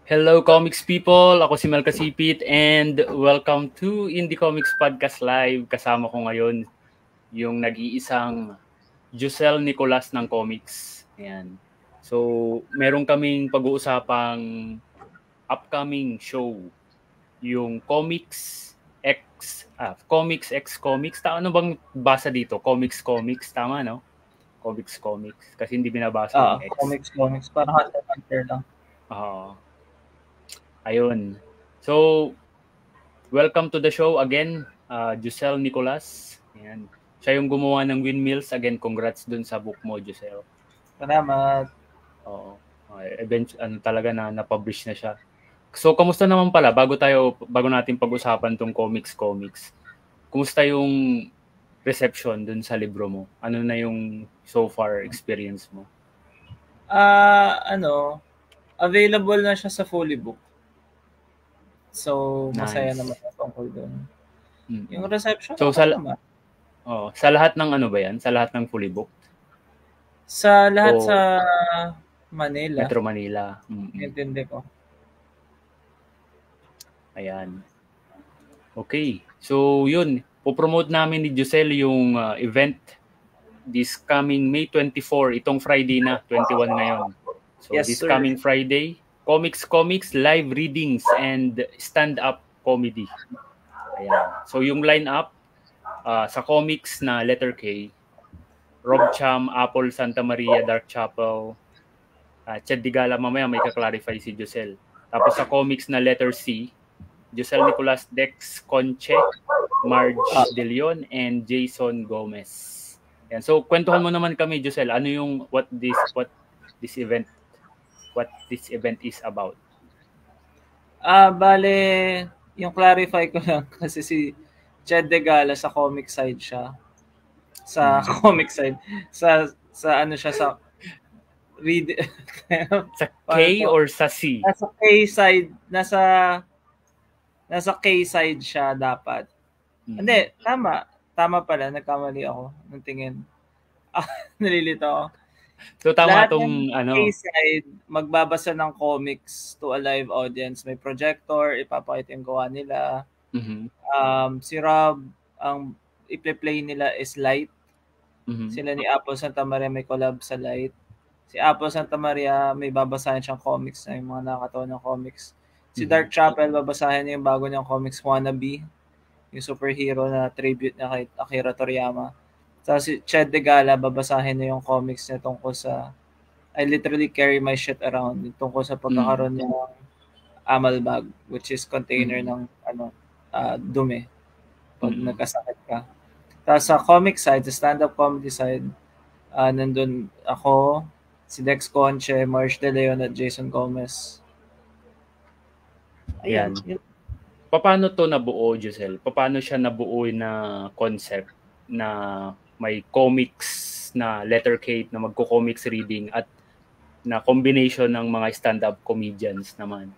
Hello comics people, ako si Mel Kasipit and welcome to Indie Comics Podcast Live. Kasama ko ngayon yung nag-iisang Jusel Nicolas ng comics. Ayan. So, meron kaming pag-uusapang upcoming show, yung Comics X Comics. Ano bang basa dito? Comics, tama no? Comics. Kasi hindi binabasa yung X. Comics. Parang Hunter lang. Ayun. So, welcome to the show again, Jusel Nicolas. Ayan. Siya yung gumawa ng Windmills. Again, congrats dun sa book mo, Jusel. Salamat. Oo. Talaga na na-publish na siya. So, kamusta naman pala bago natin pag-usapan tong comics? Kumusta yung reception dun sa libro mo? Ano na yung so far experience mo? Available na siya sa Fully Book. So, masaya Nice. naman ako tungkol doon. Mm-hmm. Yung reception so, sa lahat ng ano ba yan? Sa lahat ng Fully Book? Sa lahat sa Manila. Metro Manila. Intindi ko. Ayan. Okay. So, yun. Po-promote namin ni Jusel yung event this coming May 24. Itong Friday na, 21 ngayon. So, yes, this sir. coming Friday, Comics, live readings, and stand-up comedy. Ayan. So, yung line-up sa comics na letter K, Rob Cham, Apple Santa Maria, Dark Chapel, Chad Digala, mamaya may ka-clarify si Jusel. Tapos sa comics na letter C, Jusel Nicolas, Dex Conche, Marge De Leon, and Jason Gomez. Yan. So, kwentuhan mo naman kami, Jusel, ano yung what this event is about? Bale, yung clarify ko lang kasi si Chad Degala sa comic side siya. Comic side. Sa ano siya sa sa K or sa C? Nasa K side, nasa K side siya dapat. Hindi, tama pala, nagkamali ako ng tingin. Nalilito ako. So tama lahat tong K side magbabasa ng comics to a live audience. May projector, ipapakita yung gawa nila. Si Rob, ang i-play nila is Light. Sila ni Apple Santa Maria may collab sa Light. Si Apple Santa Maria may babasahin siyang comics na yung mga nakakatawa ng comics. Si Dark Chapel, babasahin niya yung bago niyang comics, Wannabe, yung superhero na tribute niya kay Akira Toriyama. Tapos si Chad Degala, babasahin niya yung comics niya tungkol sa I literally carry my shit around, tungkol sa pagkakaroon niya ng amal bag, which is container ng dumi pag nagkasakit ka. Tapos sa comic side, sa stand-up comedy side, nandun ako, si Dex Conche, Marge De Leon at Jason Gomez. Ayan. Paano to nabuo, Jusel? Paano siya nabuo na concept na may comics na letter K na magko-comics reading at na combination ng mga stand-up comedians naman?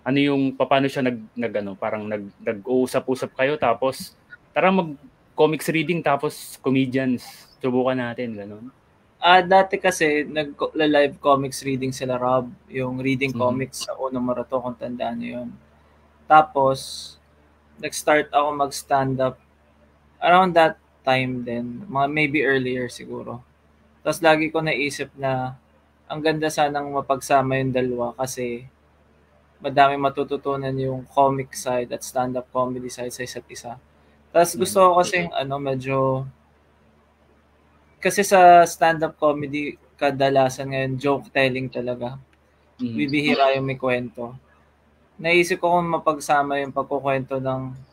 Ano yung paano siya nag-uusap-usap kayo tapos tara mag-comics reading tapos comedians, subukan natin, ganun? Dati kasi nag-live comics reading sila, Rob, yung reading comics sa unang marathon, kung tandaan niyo yun. Tapos nag-start ako mag-stand-up around that time din, mga maybe earlier siguro. Tapos lagi ko naisip na ang ganda sanang mapagsama yung dalawa kasi madami matututunan yung comic side at stand-up comedy side sa isa't isa. Tapos gusto ko kasi medyo kasi sa stand-up comedy kadalasan ngayon joke telling talaga. Bibihira yung may kwento. Naisip ko kung mapagsama yung pagkukwento ng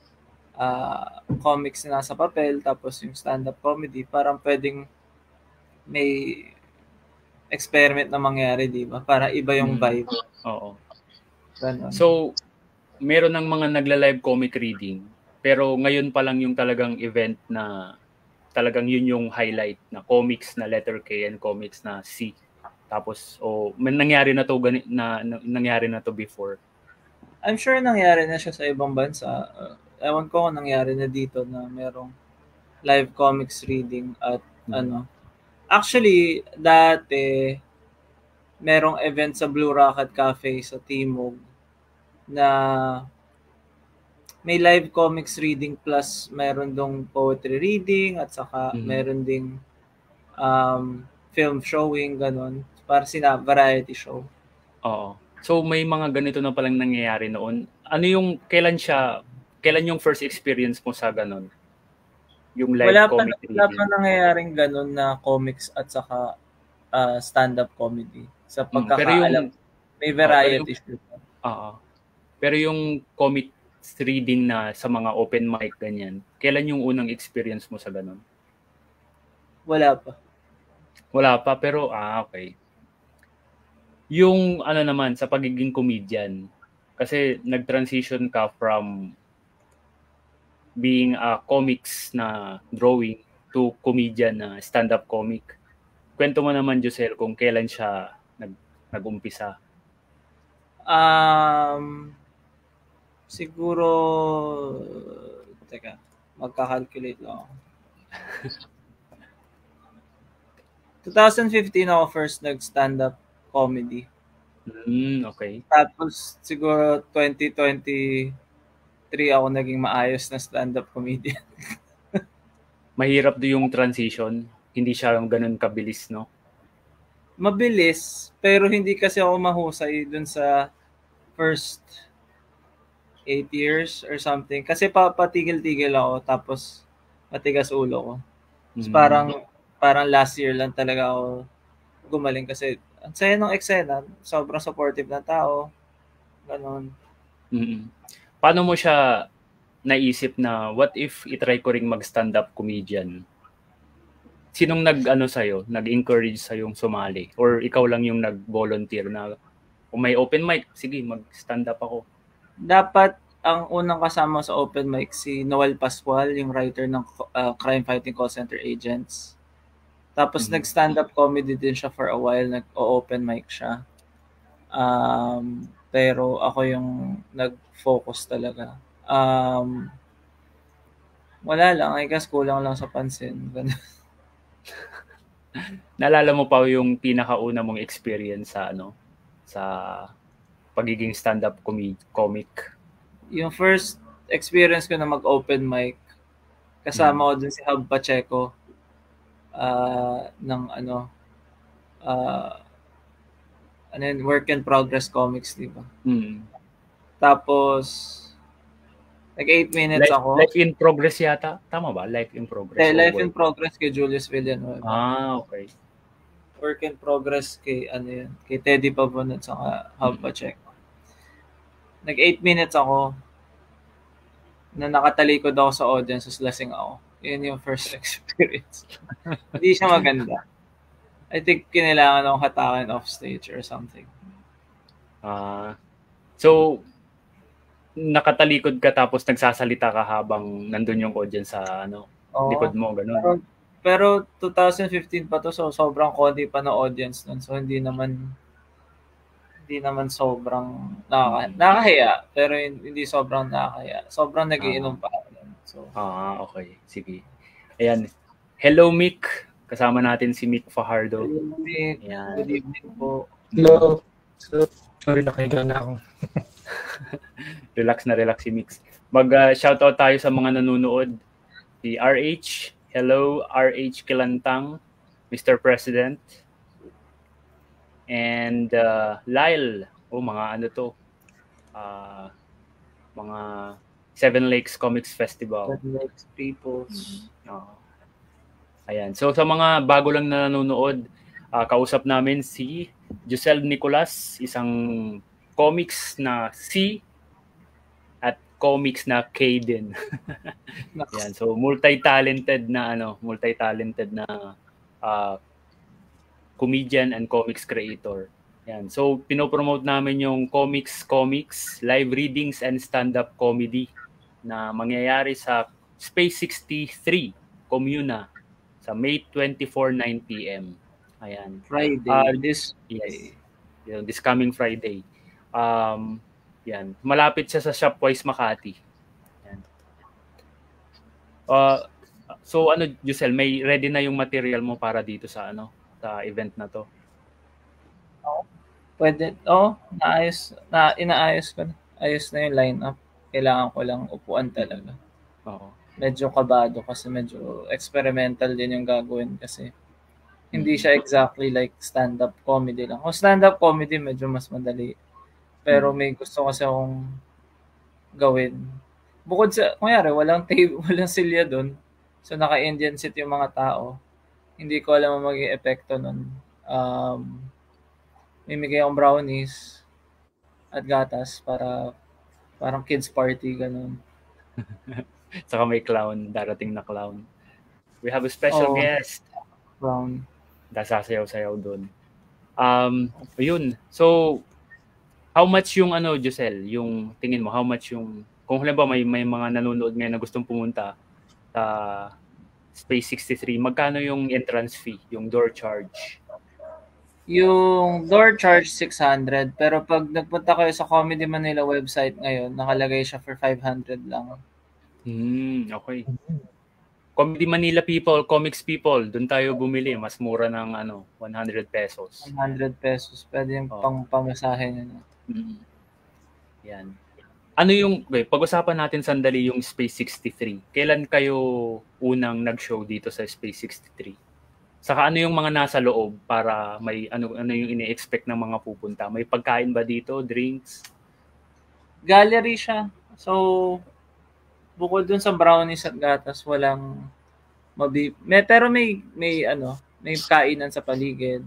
comics na nasa papel tapos yung stand-up comedy, parang pwedeng may experiment na mangyari, di ba? Para iba yung vibe. Oo. Ganun. So, meron ng mga nagla-live comic reading, pero ngayon pa lang yung talagang event na talagang yun yung highlight na comics na letter K and comics na C. Tapos, nangyari na to before. I'm sure nangyari na siya sa ibang bansa. Ewan ko kung nangyari na dito na merong live comics reading at ano. Actually, dati merong event sa Blue Rocket Cafe sa Timog na may live comics reading plus meron dong poetry reading at saka meron ding film showing, ganun. Para variety show. Oo. So may mga ganito na palang nangyayari noon. Ano yung, kailan yung first experience mo sa ganun? Yung live comic reading? Wala pa nangyayaring ganun na comics at saka stand-up comedy. Sa pagkakaalam, may variety show. Pero yung comic reading na sa mga open mic, ganyan, kailan yung unang experience mo sa ganun? Wala pa. Wala pa, pero okay. Yung ano naman, sa pagiging comedian, kasi nag-transition ka from being a comics na drawing to comedian na stand-up comic. Kwento mo naman, Josel, kung kailan siya nag-umpisa. Siguro, teka, magka-calculate lang ako. 2015 ako first nag-stand-up comedy. Okay. Tapos siguro 2023 ako naging maayos na stand-up comedian. Mahirap yung transition. Hindi siya ganun kabilis, no? Mabilis, pero hindi kasi ako mahusay dun sa first 8 years or something. Kasi patigil-tigil ako, tapos matigas ulo ko. So parang last year lang talaga ako gumaling kasi ang saya ng eksena, sobrang supportive na tao. Ganon. Paano mo siya naisip na what if itry ko ring mag-stand-up comedian? Sinong nag-encourage sa'yong sumali? Or ikaw lang yung nag-volunteer na kung may open mic, sige, mag-stand-up ako? Dapat ang unang kasama sa open mic si Noel Pascual, yung writer ng Crime Fighting Call Center Agents. Tapos nag-stand-up comedy din siya for a while, nag-open mic siya. Pero ako yung nag-focus talaga. Wala lang, I guess kulang lang sa pansin. Naalala mo pa yung pinakauna mong experience sa pagiging stand-up comic? Yung first experience ko na mag-open mic, kasama ko dun si Hub Pacheco ng Work in Progress Comics, di ba? Tapos nag 8 minutes ako. Life in Progress yata? Tama ba? Life in Progress? Life in Progress kay Julius Villanueva. Okay. Work in Progress kay kay Teddy Pavon at saka Hub Pacheco. Nag 8 minutes ako na nakatalikod ako sa audience, lasing ako. Yun yung first experience. Hindi siya maganda. I think kinailangan akong hatakin off stage or something. So, nakatalikod ka tapos nagsasalita ka habang nandun yung audience sa likod mo, ganun. Pero 2015 pa to, so sobrang konti pa na audience nun. So hindi naman sobrang nakakahiya, pero hindi sobrang nakakahiya. Sobrang nagiinom pa ako. So, okay. Sige. Ayan. Hello, Mick. Kasama natin si Mick Fajardo. Hello, Mick. Good evening po. Hello. Sorry, nakahiga na ako. Relax si Mick. Mag-shoutout tayo sa mga nanonood. Si RH. Hello, RH Kilantang. Mr. President. And Lyle. Mga mga Seven Lakes Comics Festival. Seven Lakes people. Ayan. So sa mga bago lang na nanonood, kausap namin si Josel Nicolas, isang comics na C at comics na K din. Ayan. So multi-talented na comedian and comics creator. Ayan. So pinopromote namin yung comics, live readings and stand-up comedy na mangyayari sa Space 63 Comuna sa May 24, 9 p.m. Ayan. Friday. This coming Friday. Yan. Malapit siya sa Shopwise Makati. Yan. So Josel, may ready na yung material mo para dito sa sa event na to? Pwede, inaayos ko na. Ayos na yung lineup. Kailangan ko lang upuan talaga. Oo. Medyo kabado kasi medyo experimental din yung gagawin kasi hindi siya exactly like stand-up comedy lang. Kung stand-up comedy, medyo mas madali. Pero may gusto kasi akong gawin. Bukod sa, kunyari, walang tape, walang silya dun. So, naka-Indian seat yung mga tao. Hindi ko alam ang magiging epekto nun. Mimigay akong brownies at gatas para parang kids party, ganun. Saka may clown, darating na clown. We have a special guest. Clown. Sasayaw-sayaw doon. Yun. So, how much yung Josel, yung tingin mo, how much yung, kung halimbawa may mga nanonood ngayon na gustong pumunta sa Space 63, magkano yung entrance fee, yung door charge? Yung door charge 600, pero pag nagpunta kayo sa Comedy Manila website ngayon, nakalagay siya for 500 lang. Okay. Comedy Manila people, comics people, doon tayo bumili. Mas mura ng 100 pesos. 100 pesos. Pwede yung pang-pamasahe nyo. Yan. Pag-usapan natin sandali yung Space 63. Kailan kayo unang nag-show dito sa Space 63? Saka ano yung mga nasa loob para may ano yung ini-expect ng mga pupunta? May pagkain ba dito? Drinks? Gallery siya. So, bukod dun sa brownies at gatas, walang pero may kainan sa paligid.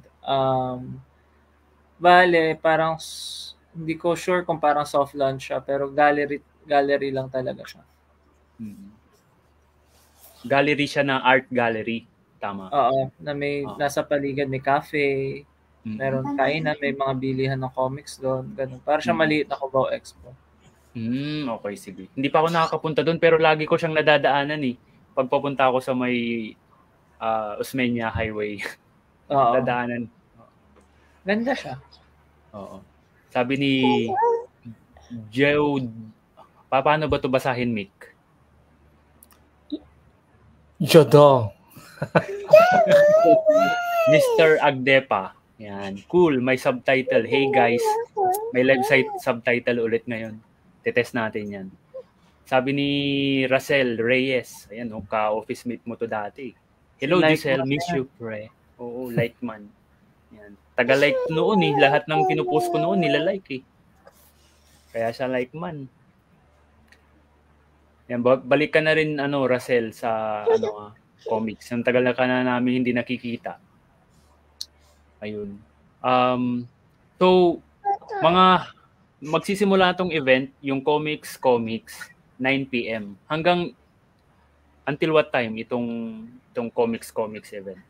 Bale, parang hindi ko sure kung parang soft lunch siya, pero gallery lang talaga siya. Gallery siya na art gallery. Tama. Oo, na may nasa paligid may cafe, meron kainan, may mga bilihan ng comics doon, ganun. Para siya maliit na Cubao Expo. Okay, sige. Hindi pa ako nakakapunta doon pero lagi ko siyang nadadaanan eh. Pag papunta ako sa may Osmeña Highway. Dadaanan. Ganda siya. Oo. Sabi ni Joe, paano ba ito basahin, Mick? Jodong. Mr. Agdepa. Yan. Cool. May subtitle. Hey guys, may live subtitle ulit ngayon. Tetest natin yan. Sabi ni Russell Reyes. Ayan, ka-office mate mo to dati. Hello, Giselle. Miss you, pre. Oo, like man. Yan. Taga-like noon eh. Lahat ng pinupost ko noon, nila-like eh. Kaya siya like man. Yan, balik ka na rin, Russell, sa, comics. Ang tagal na ka na namin hindi nakikita. Ayun. So, magsisimula tong event, yung Comics, 9 p.m. Hanggang, until what time itong Comics event?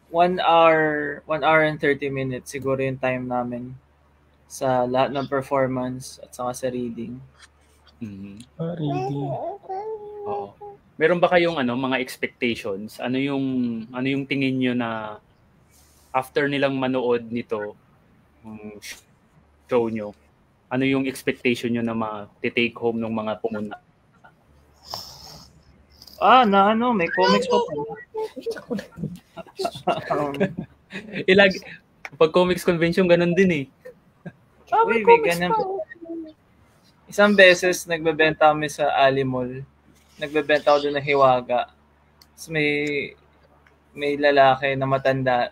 1 hour and 30 minutes siguro yung time namin sa lahat ng performance at saka sa reading. Reading. Oo. Meron ba kayong mga expectations? Ano yung tingin niyo na after nilang manood nito show nyo? Ano yung expectation nyo na ma-take home ng mga pumunta? May comics pa pala. Pag comics convention, ganun din eh. May ganyan. Isang beses, nagbebenta kami sa Ali Mall. Nagbebenta ako doon ng hiwaga. Tapos may lalaki na matanda.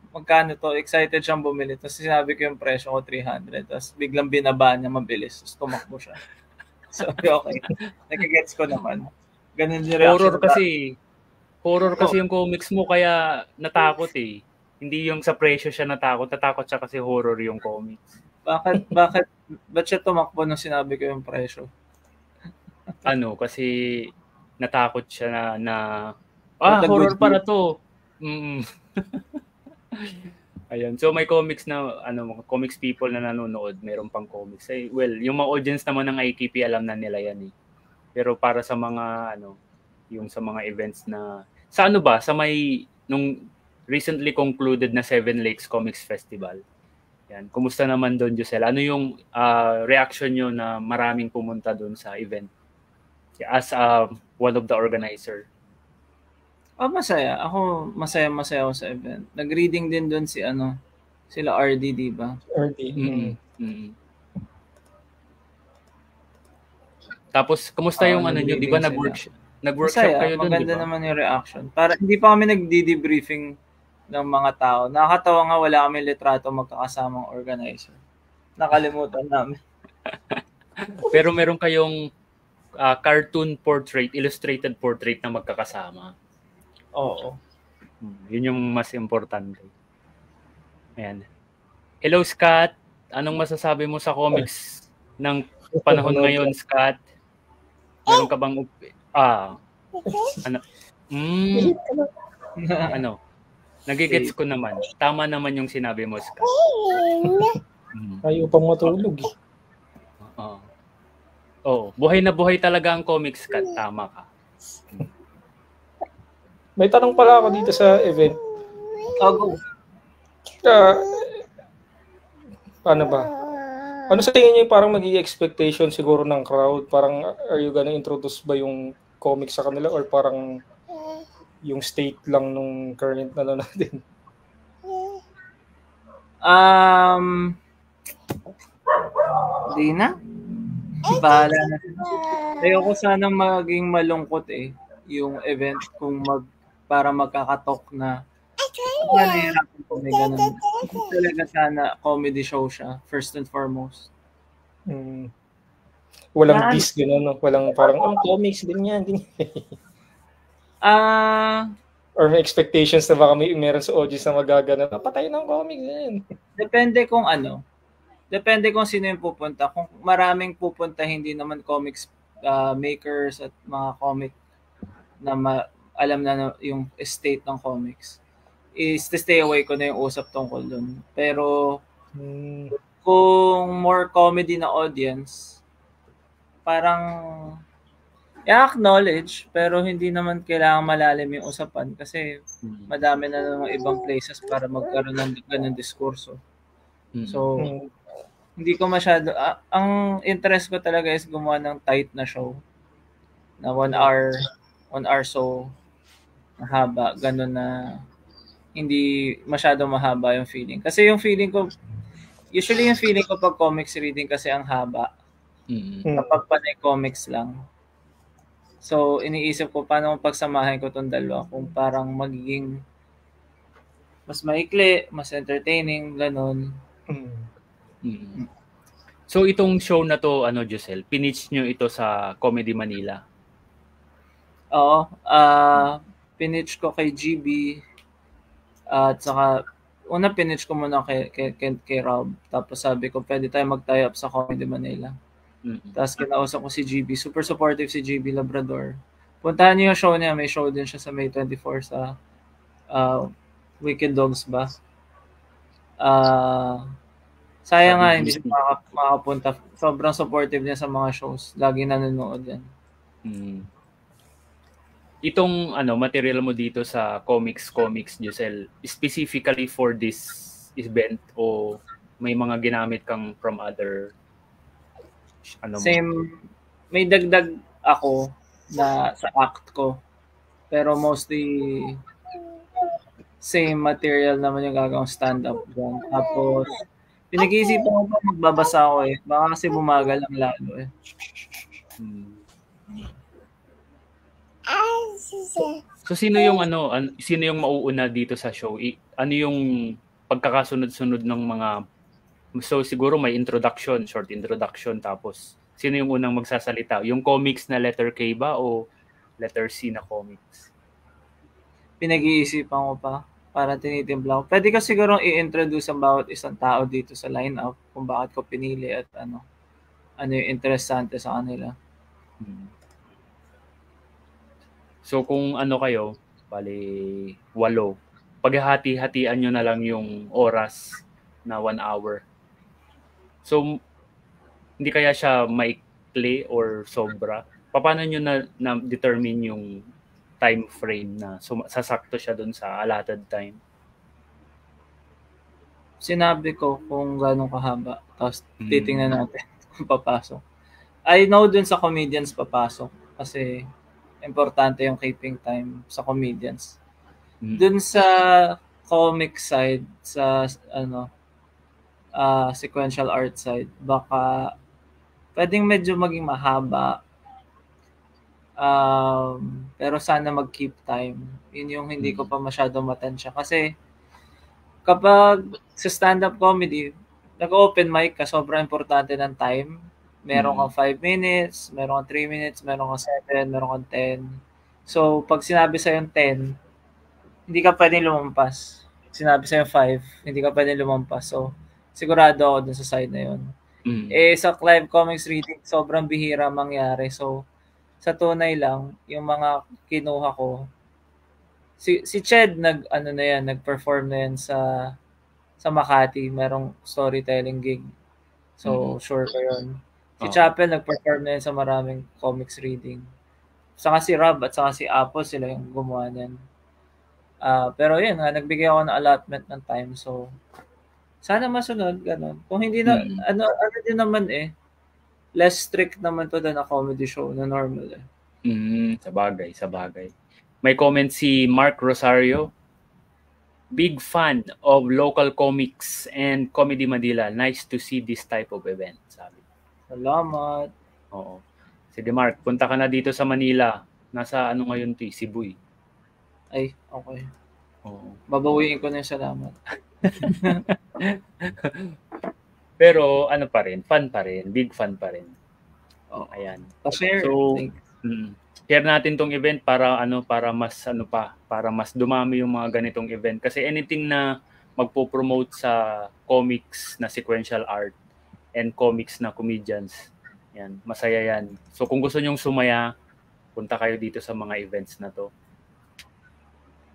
Magkano to? Excited siyang bumili. Tapos sinabi ko yung presyo ko, 300. Tapos biglang binaba niya mabilis. Tapos tumakbo siya. So, okay. Nakagets ko naman. Ganun yung reaction. Horror kasi yung comics mo, kaya natakot eh. Hindi yung sa presyo siya natakot. Natakot siya kasi horror yung comics. Ba't siya tumakbo nung sinabi ko yung presyo? Kasi natakot siya na horror para to. Ayun. So may comics na comics people na nanonood, meron pang comics. Yung mga audience naman ng IKP alam na nila yan eh. Pero para sa mga yung sa mga events na sa nung recently concluded na Seven Lakes Comics Festival. Yan. Kumusta naman doon, Josel? Ano yung reaction nyo na maraming pumunta doon sa event? As one of the organizer. Masaya. Ako, masaya ako sa event. Nag-reading din doon si Sila RD, di ba? RD. Tapos, kumusta yung ano nyo? Di ba nag-workshop kayo doon, maganda di ba? naman yung reaction. Para hindi pa kami nagdi-debriefing ng mga tao. Nakakatawa nga wala kami litrato magkakasamang organizer. Nakalimutan namin. Pero meron kayong cartoon portrait, illustrated portrait na magkakasama. Oo. Yun yung mas importante. Ayan. Hello, Scott. Anong masasabi mo sa comics ng panahon ngayon, Scott? Meron ka bang ano? Ano? Nagigets ko naman. Tama naman yung sinabi mo, Scott. Ayaw pang matulog. Buhay na buhay talaga ang comics, Scott. Tama ka. May tanong pala ako dito sa event. Go. Paano ba? Ano sa tingin niyo parang magiging expectation siguro ng crowd? Parang are you gonna introduce ba yung comics sa kanila or parang yung state lang nung current na natin? Di na. Bahala na. Ayoko sana maging malungkot yung event kung para magkakatok na nahihirapan ko may ganun. Talaga sana comedy show siya, first and foremost. Walang diss gano'n, no? Walang parang, comics, ganyan. Or may expectations na baka meron sa audience na magagana, patay ng comics yan. Depende kung sino yung pupunta. Kung maraming pupunta, hindi naman comics makers at mga comic na alam na yung state ng comics, is to stay away ko na yung usap tungkol dun. Pero kung more comedy na audience, parang i-acknowledge, pero hindi naman kailangan malalim yung usapan kasi madami na namang ibang places para magkaroon ng ganung diskurso. So, hindi ko masyado, ang interest ko talaga is gumawa ng tight na show na 1 hour so mahaba, ganun na hindi masyado mahaba yung feeling. Kasi yung feeling ko, usually yung feeling ko pag comics reading kasi ang haba. Kapag panay comics lang. So, iniisip ko paano pagsamahin ko itong dalawa kung parang magiging mas maikli, mas entertaining, ganun. So, itong show na to, Josel, pinitch nyo ito sa Comedy Manila? Oo. Pinitch ko kay GB at saka una pinitch ko muna kay Rob, tapos sabi ko pwede tayo mag-tie up sa Comedy Manila. Tapos kinausap ko si GB, super supportive si GB Labrador. Puntahan niyo yung show niya, may show din siya sa May 24 sa Wicked Dogs ba? Sayang nga hindi siya makapunta. Sobrang supportive niya sa mga shows, lagi nanonood yan. Itong material mo dito sa comics Josel, specifically for this event o may mga ginamit kang from other same, may dagdag ako na sa act ko, pero mostly same material naman yung gagawang stand-up dyan. Tapos pinag-iisipan ko pa magbabasa ako baka kasi bumagal ang lalo So sino yung mauuna dito sa show? Ano yung pagkakasunod-sunod ng mga, so siguro may short introduction, tapos sino yung unang magsasalita? Yung comics na letter K ba o letter C na comics? Pinag-iisipan ko pa para tinitimpla ko. Pwede ko siguro i-introduce ang bawat isang tao dito sa lineup kung bakit ko pinili at ano yung interesante sa kanila. So kung kayo, bali 8, paghahati-hatian nyo na lang yung oras na 1 hour. So hindi kaya siya maikli or sobra? Paano nyo na determine yung time frame na sasakto siya dun sa allotted time? Sinabi ko kung gano'ng kahaba, tapos titingnan natin kung papasok. I know dun sa comedians papasok kasi importante yung keeping time sa comedians. Dun sa comic side, sa sequential art side. Baka pwedeng medyo maging mahaba. Pero sana mag-keep time. Yun yung hindi ko pa masyado matansya. Kasi kapag sa stand-up comedy, nag-open mic ka, sobrang importante ng time. Meron kang 5 minutes, meron kang 3 minutes, meron kang 7, meron kang 10. So, pag sinabi sa'yo 10, hindi ka pwedeng lumampas. Sinabi sa'yo 5, hindi ka pwedeng lumampas. So, sigurado ako dun sa side na yun. Sa live comics reading, sobrang bihira mangyari. So, sa tunay lang, yung mga kinuha ko, si Ched nag-perform na yan sa Makati, merong storytelling gig. So, sure ko yun. Si Chapel nag-perform na yan sa maraming comics reading. Saka si Rob at saka si Apple, sila yung gumawa niyan. Pero yun, nagbigay ako ng allotment ng time. So, sana masunod, ganun. Kung hindi na, ano din naman less strict naman to than a comedy show na normal Sa bagay. May comment si Mark Rosario. Big fan of local comics and Comedy Manila. Nice to see this type of event, sabi. Salamat. Oo. Sige Mark, punta ka na dito sa Manila. Nasa ano ngayon Cebu. Ay, okay. Oo. Babawiin ko na yung salamat. Pero ano pa rin, fun pa rin, big fan pa rin. Ayan. Pa-share. So, share natin tong event para mas dumami yung mga ganitong event kasi anything na magpo-promote sa comics na sequential art and comics na comedians, yan, masaya yan. So kung gusto nyong sumaya, punta kayo dito sa mga events na to.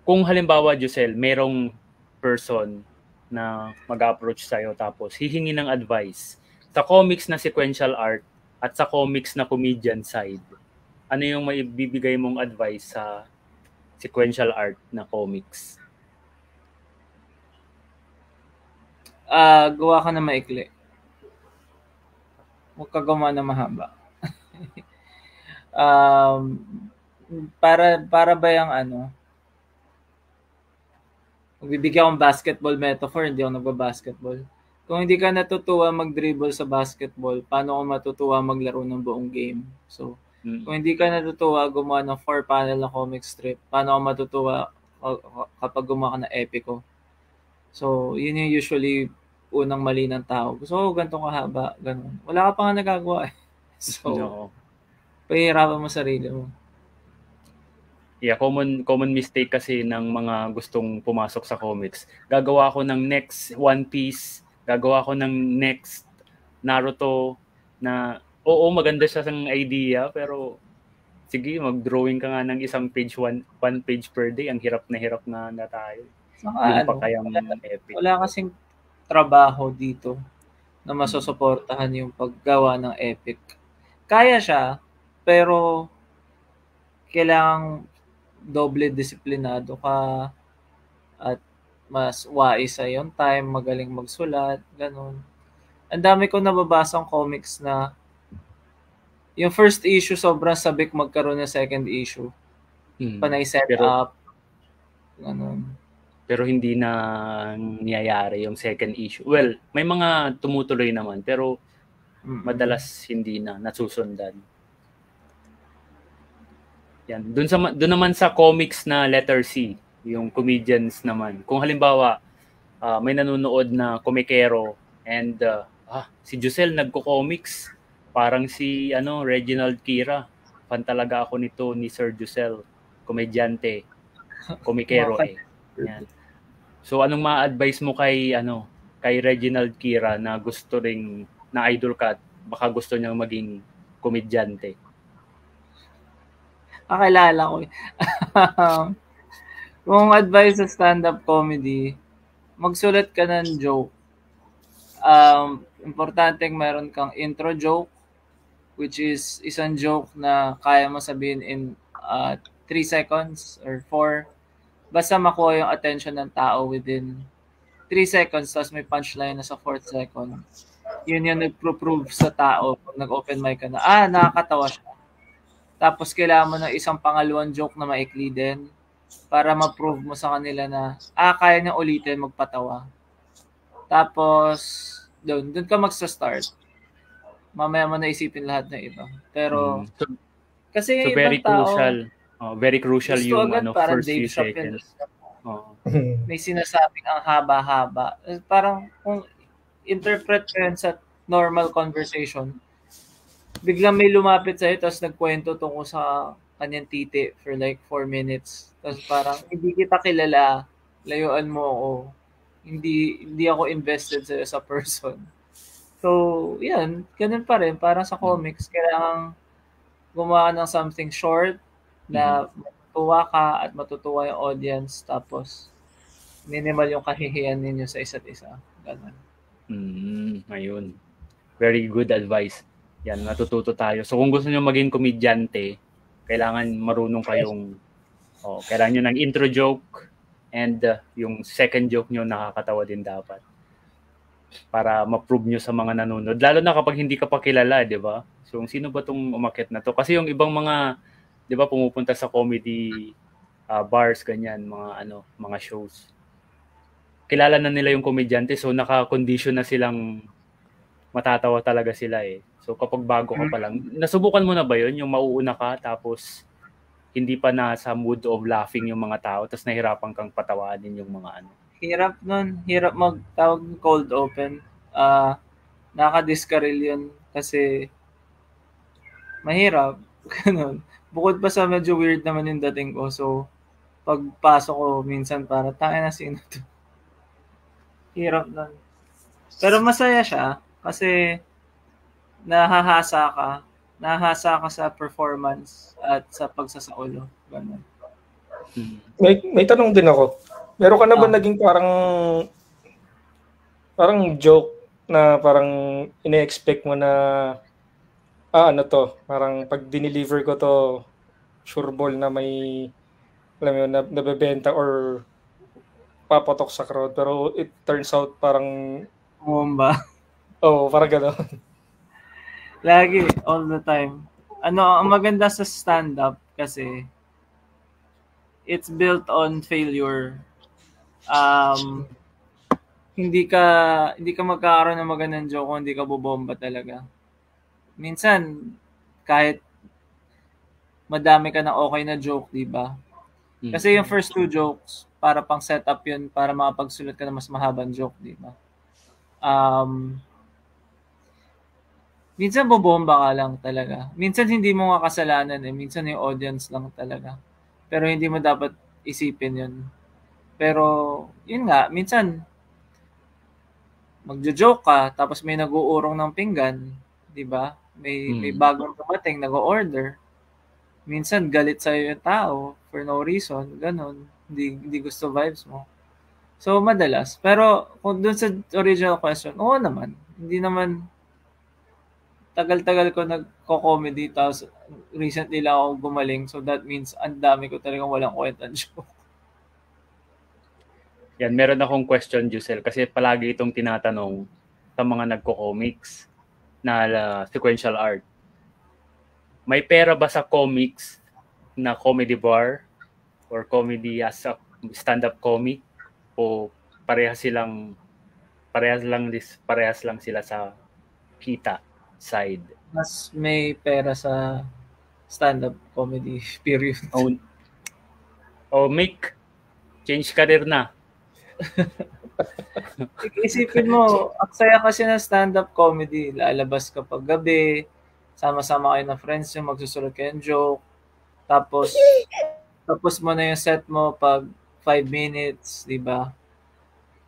Kung halimbawa, Josel, merong person na mag-approach sa'yo tapos hihingi ng advice sa comics na sequential art at sa comics na comedian side, ano yung maibibigay mong advice sa sequential art na comics? Gawa ka na maikli. Huwag ka gumawa na mahaba. Para ba yung magbibigay akong basketball metaphor, hindi ako nagba-basketball. Kung hindi ka natutuwa mag-dribble sa basketball, paano ka matutuwa maglaro ng buong game? So, kung hindi ka natutuwa gumawa ng 4-panel na comic strip, paano ka matutuwa kapag gumawa ka ng epico? So, yun yung usually unang mali ng tao. Gusto ko ganito kahaba, ganun. Wala ka pa nga nagagawa . So, pahihirapan mo sarili mo. Yeah, common mistake kasi ng mga gustong pumasok sa comics. Gagawa ako ng next One Piece, gagawa ako ng next Naruto na maganda siya sang idea, pero sige, mag-drawing ka nga ng isang page, one page per day. Ang hirap na tayo. Wala kasing trabaho dito na masusuportahan yung paggawa ng epic. Kaya siya, pero kailangang doble disiplinado ka at mas wais sa yung time, magaling magsulat, ganun. Ang dami ko nababasang comics na yung first issue sobrang sabik magkaroon ng second issue. Panay set up. Ganun. Pero hindi na niyayari yung second issue. Well, may mga tumutuloy naman pero madalas hindi na nasusundan. Yan. Doon naman sa comics na letter C, yung comedians naman. Kung halimbawa may nanonood na komikero and si Josel nagko-comics, parang si Reginald Kira. Fan talaga ako nito ni Sir Josel, komedyante, komikero Yan. So anong ma-advise mo kay Reginald Kira na gusto ring na idol ka at baka gusto niyang maging komedyante? Kakilala ko. Kung advice sa stand-up comedy, magsulat ka ng joke. Importanteng meron kang intro joke, which is isang joke na kaya mo sabihin in 3 seconds or 4. Basta makuha yung attention ng tao within 3 seconds, tapos may punchline na sa 4th second. Yun yung nag-prove sa tao pag nag-open mic ka na, nakakatawa siya. Tapos kailangan mo ng isang pangalawang joke na maikli din para ma-prove mo sa kanila na kaya niya ulitin magpatawa. Tapos doon ka magsa-start. Mamaya mo na isipin lahat ng iba. Pero, kasi so very crucial. Very crucial yung first few seconds. May sinasabing ang haba-haba. Parang kung interpret ko yun sa normal conversation, biglang may lumapit sa'yo tapos nagkwento tungkol sa kanyang titi for like 4 minutes. Tapos parang, hindi kita kilala, layuan mo ako. Hindi ako invested sa'yo sa person. So, yan, ganun pa rin. Parang sa comics, kailangan gumawa ng something short na matutuwa ka at matutuwa yung audience, tapos minimal yung kahihiyan ninyo sa isa't isa. Ganun. Ayun. Very good advice. Yan, natututo tayo. So kung gusto nyo maging komedyante, kailangan marunong kayong, kailangan nyo ng intro joke and yung second joke nyo nakakatawa din dapat. Para ma-prove nyo sa mga nanonood. Lalo na kapag hindi ka pa kilala, di ba? So sino ba tong umakyat na to? Kasi yung ibang mga, di ba, pumupunta sa comedy bars, ganyan, mga shows. Kilala na nila yung komedyante, so naka-condition na silang matatawa talaga sila eh. So kapag bago ka pa lang, nasubukan mo na ba yun? Yung mauuna ka, tapos hindi pa nasa mood of laughing yung mga tao, tapos nahirapan kang patawanin yung mga Hirap nun. Hirap magtawag ng cold open. Nakadiskaril yun kasi mahirap. Ganun. Bukod pa sa medyo weird naman yung dating ko. So, pagpasok ko, minsan para, tayo na sino to. Hirap nun. Pero masaya siya kasi nahahasa ka sa performance at sa pagsasaulo. Ganun. May tanong din ako. Meron ka na ba naging parang joke na parang ine-expect mo na parang pag dineliver ko to sure ball na may alam mo na nabebenta or papatok sa crowd, pero it turns out parang bomba. Parang gano'n. Lagi, all the time. Ang maganda sa stand-up kasi it's built on failure. Hindi ka magkakaroon ng magandang joke kung hindi ka bobomba talaga. Minsan, kahit madami ka na okay na joke, di ba? Kasi yung first 2 jokes, para pang setup yun, para makapagsulat ka na mas mahabang joke, di ba? Minsan bobomba ka lang talaga. Minsan hindi mo nga kasalanan eh. Minsan yung audience lang talaga. Pero hindi mo dapat isipin yun. Pero, yun nga, minsan, magjo-joke ka, tapos may nag-uurong ng pinggan, di ba? May bagong dumating, nag-order. Minsan, galit sa'yo yung tao for no reason, ganun. Hindi gusto vibes mo. So, madalas. Pero, kung dun sa original question, oo naman. Hindi naman, tagal-tagal ko nagko-comedy, tapos recently lang ako gumaling, so that means ang dami ko talagang walang kwentang joke. Yan, meron akong question, Jusel, kasi palagi itong tinatanong sa mga nagko-comics na sequential art. May pera ba sa comics na comedy bar or comedy as a stand-up comic, o parehas lang sila sa kita side? Mas may pera sa stand-up comedy, period. Mick, change career na. Isipin mo, aksaya kasi ng stand-up comedy. Lalabas ka pag gabi, sama-sama kayo ng friends nyo, magsusulat kayo ng joke, tapos mo na yung set mo pag 5 minutes, di ba?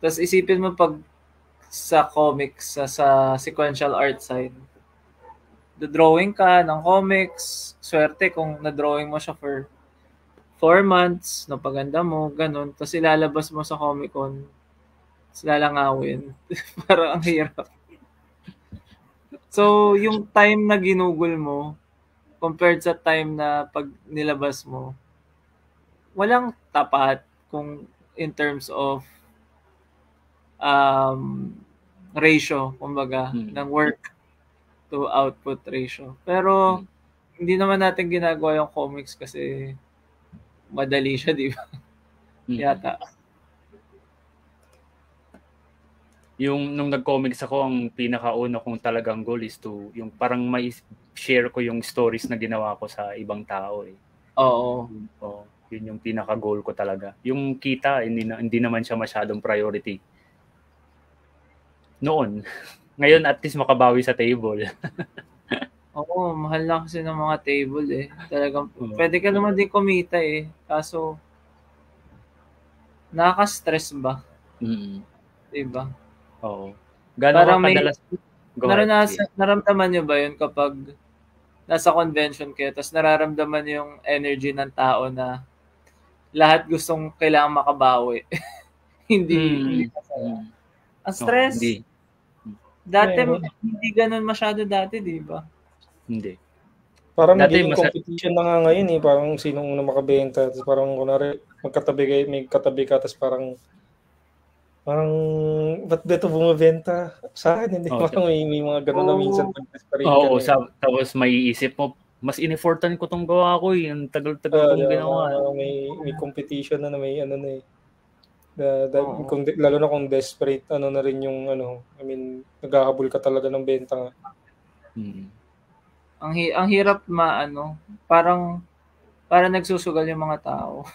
Tapos isipin mo pag sa comics, sa sequential art side, drawing ka ng comics, swerte kung na-drawing mo siya for 4 months, napaganda mo, ganun. Tapos ilalabas mo sa Comic Con, lalangawin. Parang ang hirap. So, yung time na ginugol mo, compared sa time na pag nilabas mo, walang tapat kung in terms of ratio, kumbaga, ng work to output ratio. Pero, hindi naman natin ginagawa yung comics kasi madali siya, di ba? Yata. Yung nung nag-comics ako, ang pinakauna kong talagang goal is to yung parang may share ko yung stories na ginawa ko sa ibang tao eh. Oo. Yun yung pinaka-goal ko talaga. Yung kita, hindi naman siya masyadong priority. Noon. Ngayon at least makabawi sa table. Oo, mahal lang kasi ng mga table eh. Talagang pwede ka naman din kumita eh. Kaso nakaka-stress ba? Diba? Oo. Gano'n ka kadalas? Naramdaman nyo ba yun kapag nasa convention kayo tapos nararamdaman yung energy ng tao na lahat gustong kailangan makabawi? hindi masaya. Ang stress. Dati hindi ganun masyado dati, di ba? Hindi. Parang naging competition na nga ngayon eh. Parang sinong una makabenta. Tapos parang kunwari may katabi ka tapos parang ba't dito bumabenta? Sa akin, hindi. Parang may mga gano'n na minsan pag-desperate ka. Oo, tapos may isip mo, mas in-effortan ko tong gawa ko eh. Ang tagal-tagal kong ginawa. May competition na may ano na eh. Lalo na kung desperate, ano na rin yung naghahabol ka talaga ng benta nga. Ang hirap parang nagsusugal yung mga tao.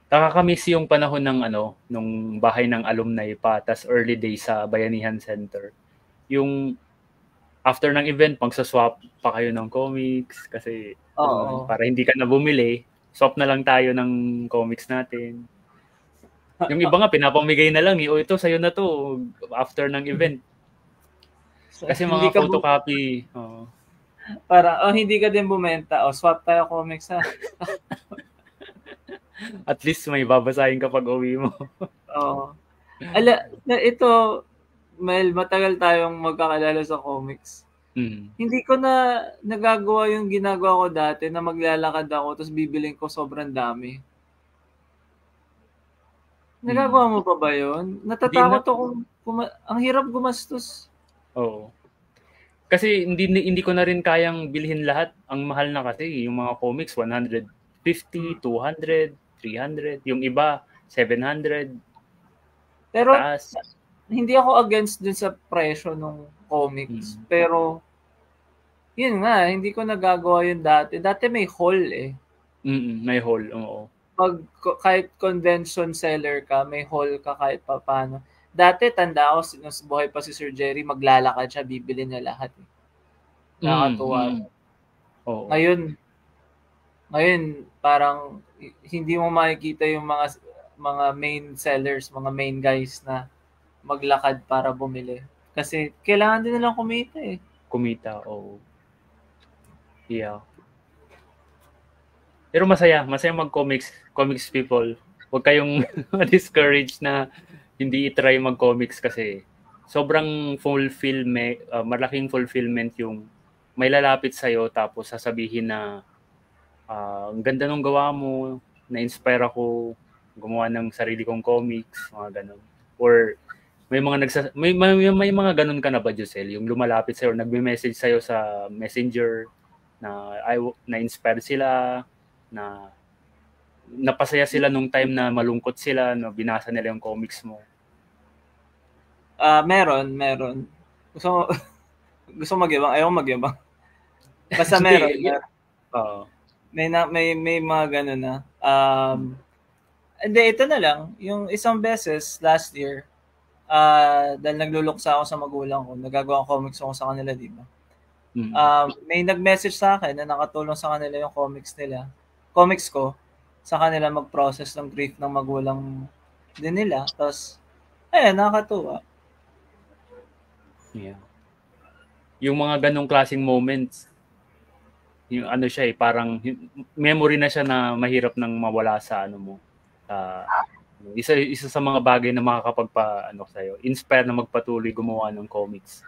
Nakakamiss yung panahon ng nung bahay ng alumni pa, tas early days sa Bayanihan Center. Yung after ng event, magsaswap pa kayo ng comics kasi para hindi ka na bumili, swap na lang tayo ng comics natin. Yung iba nga pinapamigay na lang ito sa'yo na to after ng event. Kasi mga photocopy. Para hindi ka din bumenta, swap tayo comics ha. At least may babasahin kapag uwi mo. Ito, Mel, matagal tayong magkakalala sa comics. Hindi ko na nagagawa yung ginagawa ko dati na maglalakad ako tapos bibiling ko sobrang dami. Nagagawa mo pa ba yun? Natatakot ako. Ang hirap gumastos. Oo. Kasi hindi ko na rin kayang bilhin lahat. Ang mahal na kasi yung mga comics, 150, 200, 300. Yung iba, 700. Pero hindi ako against dun sa presyo ng comics. Pero yun nga, hindi ko nagagawa yun dati. Dati may haul eh. May haul, oo. Kahit convention seller ka, may haul ka kahit paano. Dati, tanda ako, nung buhay pa si Sir Jerry, maglalakad siya, bibili niya lahat. Nakakatuwa. Ngayon, parang hindi mo makikita yung mga main sellers, mga main guys na maglakad para bumili. Kasi kailangan din nilang kumita eh. Kumita, oo. Yeah. Pero masaya mag-comics. Comics people. Huwag kayong discouraged na hindi i-try mag-comics kasi sobrang malaking fulfillment yung may lalapit sa'yo tapos sasabihin na ang ganda nung gawa mo, na-inspire ako gumawa ng sarili kong comics, mga ganun. Or may mga ganun ka na ba, Josel? Yung lumalapit sa'yo, nagme-message sa'yo sa Messenger na na-inspire sila, na napasaya sila nung time na malungkot sila, na binasa nila yung comics mo. Meron. Gusto magyabang, ayaw magyabang. Basta meron. May mga ganun na. Hindi, ito na lang. Yung isang beses last year, dahil nagluluksa ako sa magulang ko, nagagawa comics ako sa kanila, di ba? May nag-message sa akin na nakatulong sa kanila yung comics ko, sa kanila mag-process ng grief ng magulang din nila. Tapos, nakakatuwa. Yeah. Yung mga ganong klaseng moments, yung siya parang memory na siya na mahirap nang mawala sa mo. Isa sa mga bagay na sa'yo, inspire na magpatuloy gumawa ng comics.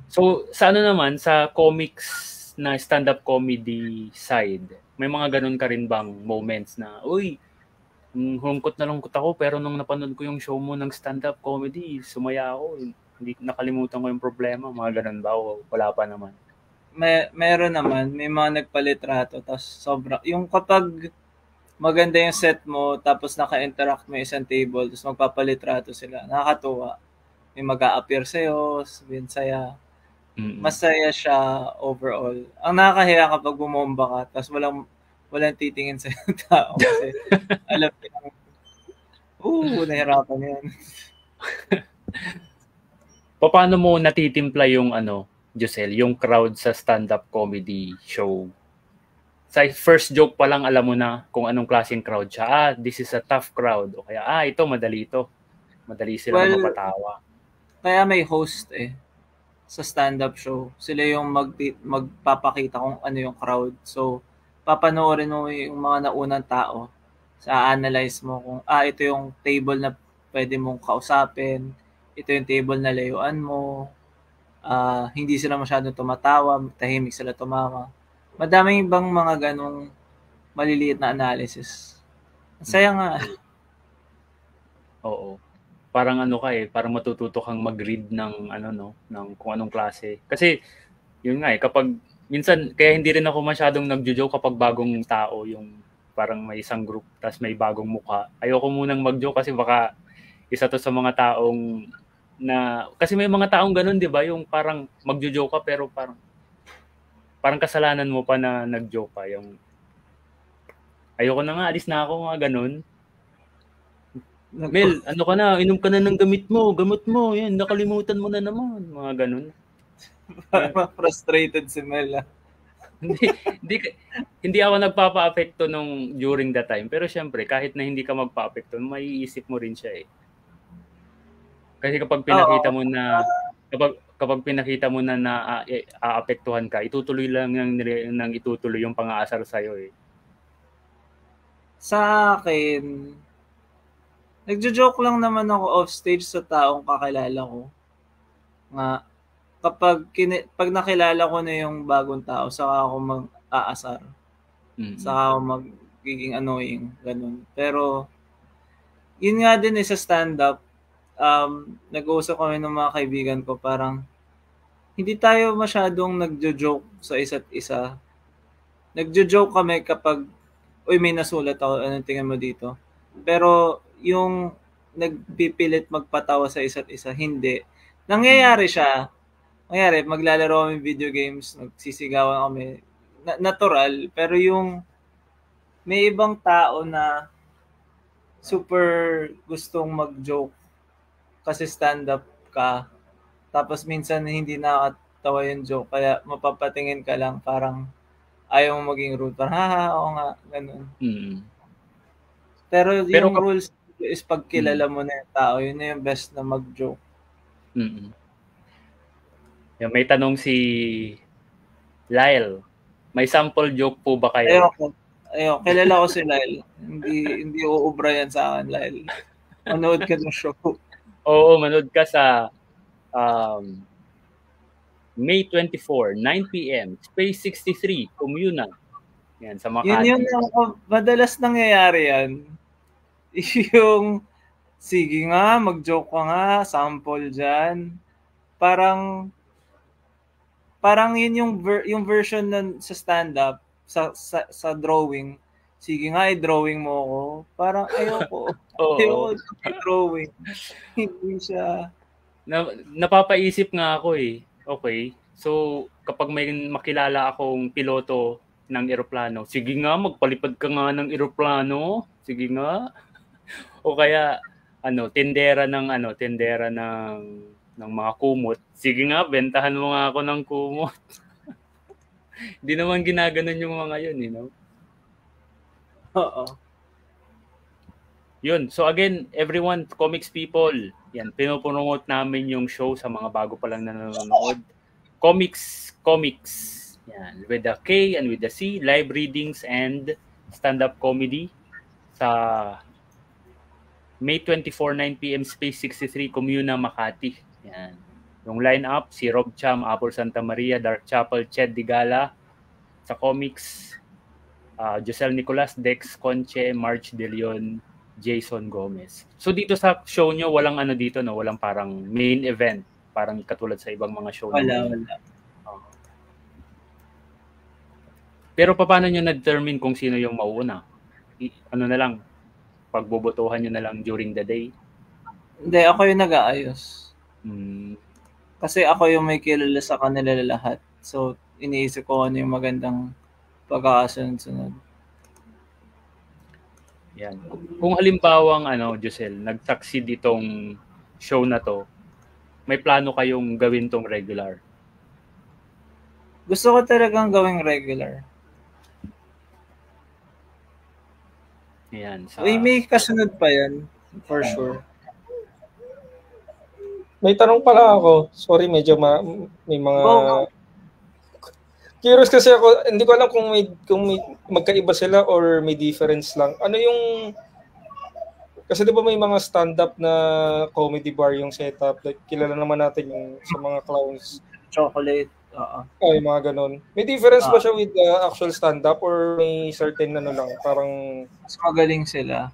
So, sa naman, sa comics na stand-up comedy side, may mga ganun ka rin bang moments na, lungkot ako, pero nung napanood ko yung show mo ng stand-up comedy, sumaya ako, hindi nakalimutan ko yung problema, mga ganun ba? O wala pa naman? Meron naman, may mga nagpalitrato, tapos yung kapag maganda yung set mo, tapos naka-interact mo isang table, tapos magpapalitrato sila. Nakakatuwa. May mag-a-appear sa'yo, sabihin saya. Masaya siya overall. Ang nakakahiya kapag bumomba ka, tapos walang titingin sa tao kasi alam niya, nahirapan yan. Paano mo natitimpla yung Josel, yung crowd sa stand-up comedy show? Sa first joke pa lang alam mo na kung anong klaseng crowd siya. This is a tough crowd. O kaya, ito, madali ito. Madali sila mapatawa. Kaya may host sa stand-up show. Sila yung magpapakita kung ano yung crowd. So, papanoorin mo yung mga naunang tao. Sa-analyze mo kung, ito yung table na pwede mong kausapin. Ito yung table na layuan mo. Hindi sila masyadong tumatawa. Tahimik sila tumawa. Madaming ibang mga ganong maliliit na analysis. Saya nga. Oo. Parang parang matututo kang mag-read ng ng kung anong klase. Kasi yun nga kapag minsan kaya hindi rin ako masyadong nagjo-joke kapag bagong tao, yung parang may isang group tapos may bagong mukha. Ayoko munang mag-joke kasi baka isa to sa mga taong na kasi may mga taong ganun, 'di ba? Yung parang magjo-joke ka pero parang kasalanan mo pa na nag-joke ka, yung ayoko na nga, alis na ako nga ganun. Mel, ka na, inom ka na ng gamot mo, yan, nakalimutan mo na naman, mga ganun. Frustrated si Mel. Hindi ako nagpapa-apekto nung during that time, pero syempre, kahit na hindi ka magpa-apekto, maiisip mo rin siya Kasi kapag pinakita mo na, kapag pinakita mo na aapektuhan ka, itutuloy lang nang itutuloy yung pang-aasar sa'yo Sa akin, nagjo-joke lang naman ako off stage sa taong kakilala ko. Nga, pag nakilala ko na yung bagong tao, saka ako mag-aasar. Saka ako magiging annoying, ganun. Pero, yun nga din sa stand-up, nag-uusap kami ng mga kaibigan ko, parang, hindi tayo masyadong nagjo-joke sa isa't isa. Nagjo-joke kami kapag, may nasulat ako, anong tingin mo dito? Pero, yung nagpipilit magpatawa sa isa't isa, hindi. Nangyayari siya. Maglalaro kami video games, nagsisigawan kami. Natural. Pero yung may ibang tao na super gustong mag-joke kasi stand-up ka. Tapos minsan hindi nakakatawa yung joke. Kaya mapapatingin ka lang, parang ayaw mo maging rude. Parang, oo nga, ganun. Pero yung rules is pag kilala mo na yung tao, yun na yung best na mag-joke. May tanong si Lyle. May sample joke po ba kayo? Ayoko. Kilala ko si Lyle. Hindi uubra yan sa akin, Lyle. Manood ka ng show. Oo, manood ka sa May 24, 9 p.m. Space 63, Comuna. Yan, sa Makati. Yun madalas nangyayari yan. Yung, sige nga, mag-joke ka nga, sample dyan. Parang yun yung version sa stand-up, sa drawing. Sige nga, i-drawing mo ako. Parang ayoko. Ayoko i-drawing. Hindi siya. Napapaisip nga ako Okay. So, kapag may makilala akong piloto ng eroplano, sige nga, magpalipad ka nga ng eroplano. Sige nga. O kaya tendera ng mga kumot. Sige nga, bentahan mo nga ako ng kumot. Hindi naman ginaganon yung mga yun, Oo. Yun. So again, everyone, comics people, yan, pinopromote namin yung show sa mga bago pa lang nanonood. Comics. Yan, with the K and with the C, live readings and stand-up comedy sa May 24, 9 p.m. Space 63, Comuna, Makati. Yan. Yung line-up, si Rob Cham, Apple Santa Maria, Dark Chapel, Ched Digala. Sa comics, Josel Nicolas, Dex Conche, March De Leon, Jason Gomez. So dito sa show nyo, walang dito, no? Walang parang main event. Parang katulad sa ibang mga show. Wala. Pero paano nyo na-determine kung sino yung mauuna? ano na lang, pagbobotohan nyo na lang during the day? Hindi, ako yung nag-aayos. Hmm. Kasi ako yung may kilala sa kanila lahat. So, iniisip ko ano yung magandang pagkakasunod-sunod. Yan. Kung halimbawang Josel, nag-succeed itong show na to, may plano kayong gawin tong regular? Gusto ko talagang gawing regular. Yan. May kasunod pa yan. For sure. May tanong pala ako. Sorry, medyo may mga... Curious kasi ako, hindi ko alam kung may magkaiba sila or may difference lang. Ano yung... Kasi di ba may mga stand-up na comedy bar yung setup? Like, kilala naman natin yung sa mga clowns. Chocolate. Ay, mga ganun. May difference ba siya with the actual stand-up or may certain lang? Parang... Mas magaling sila.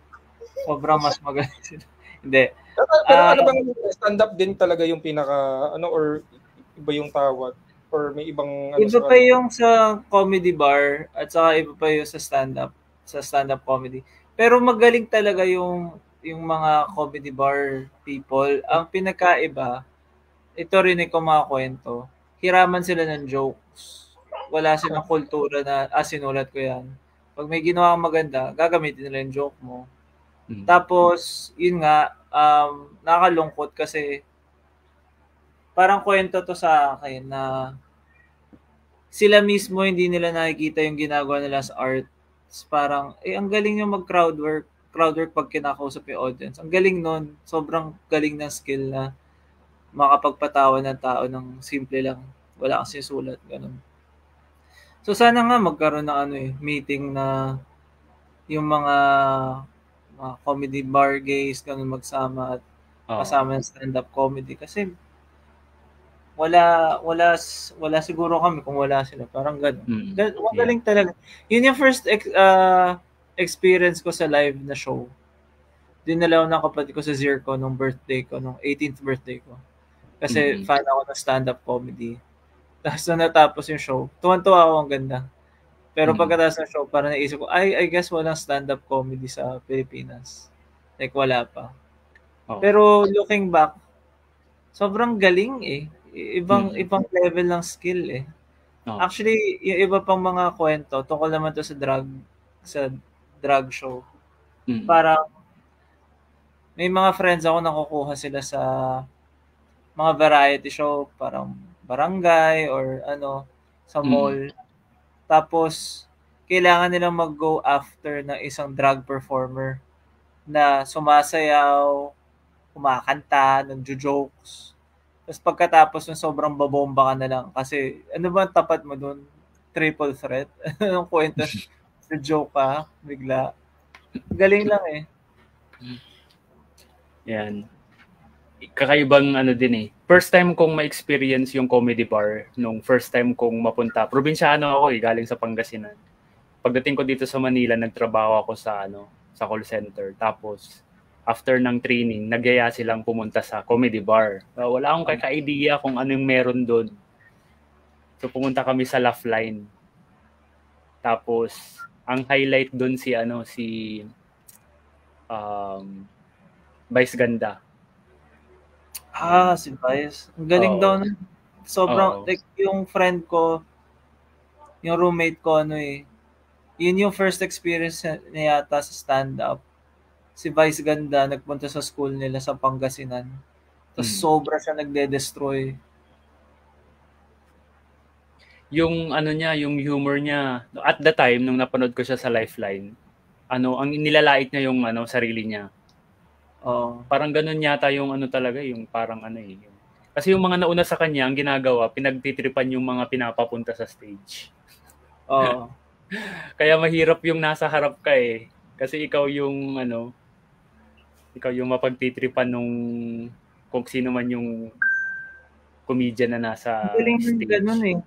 Sobrang mas magaling sila. Hindi. Pero ano bang stand-up din talaga yung pinaka... or iba yung tawag? Or may ibang... Iba pa yung sa comedy bar at saka iba pa yung sa stand-up comedy. Pero magaling talaga yung mga comedy bar people. Ang pinakaiba, ito rin ay kumakwento. Hiraman sila ng jokes. Wala silang kultura na, sinulat ko yan. Pag may ginawa kang maganda, gagamitin nila yung joke mo. Tapos, yun nga, nakakalungkot kasi parang kwento to sa akin na sila mismo hindi nila nakikita yung ginagawa nila sa art. Parang, ang galing yung mag-crowd work pag kinakausap yung audience. Ang galing nun. Sobrang galing ng skill na makapagpatawa ng tao ng simple lang. Wala kang sinusulat. Ganun. So, sana nga magkaroon ng meeting na yung mga comedy bar gays, ganun magsama at kasama ng stand-up comedy. Kasi wala siguro kami kung wala sila. Parang gano'n. Magaling talaga. Yun yung first experience ko sa live na show. Dinala ko ng kapatid ko sa Zirco nung birthday ko, nung 18th birthday ko. Kasi fan ako ng stand-up comedy. Tapos na natapos yung show, tuwan-tuwa ako, ang ganda. Pero pagkatapos ng show, parang naisip ko, I guess walang stand-up comedy sa Pilipinas. Like, wala pa. Pero looking back, sobrang galing Ibang level ng skill Actually, yung iba pang mga kwento, tungkol naman to sa drug show. Parang, may mga friends ako nakukuha sila sa mga variety show, parang barangay or sa mall. Tapos, kailangan nilang mag-go after ng isang drug performer na sumasayaw, kumakanta, nagjo-jokes. Tapos pagkatapos ng sobrang babomba ka na lang kasi ano ba ang tapat mo dun? Triple threat? Anong kwento? Joke ka, bigla. Galing lang Yan. Kakaibang din First time kong ma-experience yung comedy bar nung first time kong mapunta. Probinsyano ako galing sa Pangasinan. Pagdating ko dito sa Manila, nagtrabaho ako sa call center. Tapos after ng training, nagyaya silang pumunta sa comedy bar. Wala akong kaka-idea kung ano yung meron doon. So pumunta kami sa Laugh Line. Tapos ang highlight doon si Vice Ganda. Si Vice. Ang galing daw na. Sobrang, like yung friend ko, yung roommate ko, yun yung first experience niya yata sa stand-up. Si Vice Ganda, nagpunta sa school nila sa Pangasinan. Tapos sobra siya nagde-destroy. Yung yung humor niya, at the time, nung napanood ko siya sa Lifeline, ang nilalait niya yung sarili niya. Parang ganun yata yung talaga, yung parang Kasi yung mga nauna sa kanya, ang ginagawa, pinagtitripan yung mga pinapapunta sa stage. Kaya mahirap yung nasa harap ka Kasi ikaw yung ikaw yung mapagtitripan nung kung sino man yung comedian na nasa stage. Ganun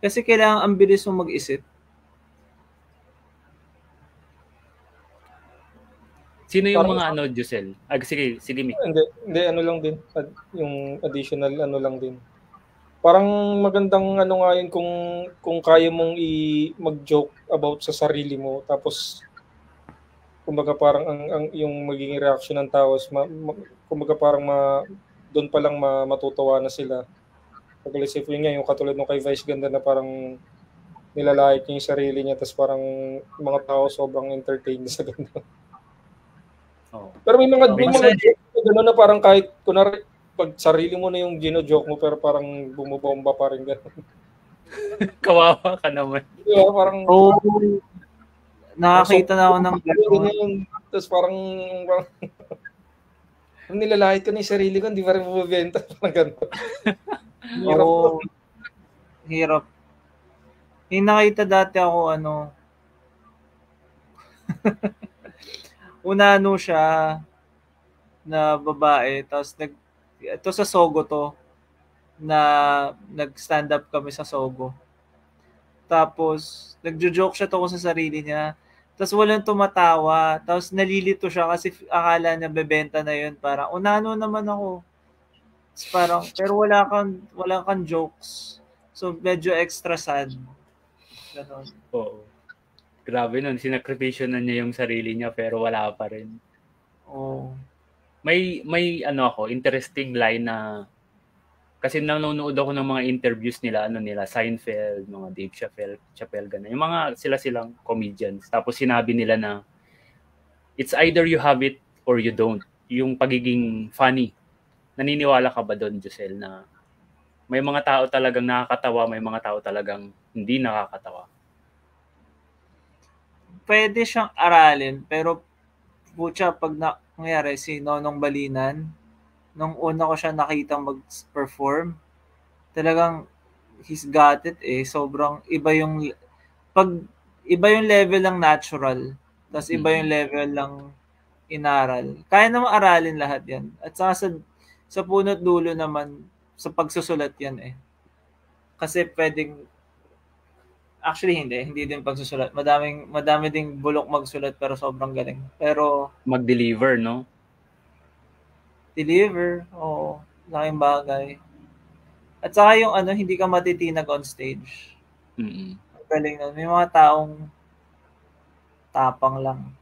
Kasi kailangan ang bilis mong mag-isip. Sino yung mga Josel? Sige, Mick. Hindi, lang din. Yung additional lang din. Parang magandang nga yun kung kaya mong mag-joke about sa sarili mo. Tapos kumbaga parang ang yung magiging reaction ng tao is kumbaga parang doon pa lang matutuwa na sila. Pag-isip yun nga, yung katulad nung kay Vice Ganda na parang nilalait niya yung sarili niya, tapos parang mga tao sobrang entertained sa gano'n. Oh. Pero may mga gano'n na parang kahit, kunwari, pag sarili mo na yung gino-joke mo, pero parang bumubomba pa rin gano'n. Kawawa ka naman. Diba, parang... nakakita na ako ng gano'n. Tapos parang nilalait ko na yung sarili ko, hindi pa rin bumibenta. Parang gano'n. Hirap. Yung nakita dati ako, una siya na babae, tapos ito sa Sogo to, na nag-stand up kami sa Sogo. Tapos, nagjo-joke siya tungkol sa sarili niya. Tapos walang tumatawa. Tapos nalilito siya kasi akala niya bebenta na yun. Parang, unano naman ako. Parang, pero wala kang jokes. So, medyo extra sad. Ganon. Oo. Grabe nun. Sinakripisyo na niya yung sarili niya pero wala pa rin. Oo. May interesting line na kasi nanonood ako ng mga interviews nila, Seinfeld, mga Dave Chappelle, ganun. Yung mga silang comedians. Tapos sinabi nila na it's either you have it or you don't. Yung pagiging funny. Naniniwala ka ba doon, Josel, na may mga tao talagang nakakatawa, may mga tao talagang hindi nakakatawa? Pwede siyang aralin, pero putya, pag nangyari si Nonong Balinan, nung una ko siya nakita mag-perform, talagang he's got it Sobrang iba yung level ng natural, tapos iba yung level ng inaral. Kaya naman aralin lahat yan. At saka sa punot dulo naman, sa pagsusulat yan Kasi pwedeng, actually hindi din pagsusulat. Madami ding bulok magsulat pero sobrang galing. Pero mag-deliver, no? Deliver, oo. Laking bagay. At saka yung hindi ka matitinag on stage. Mm-hmm. Galing nun. May mga taong tapang lang.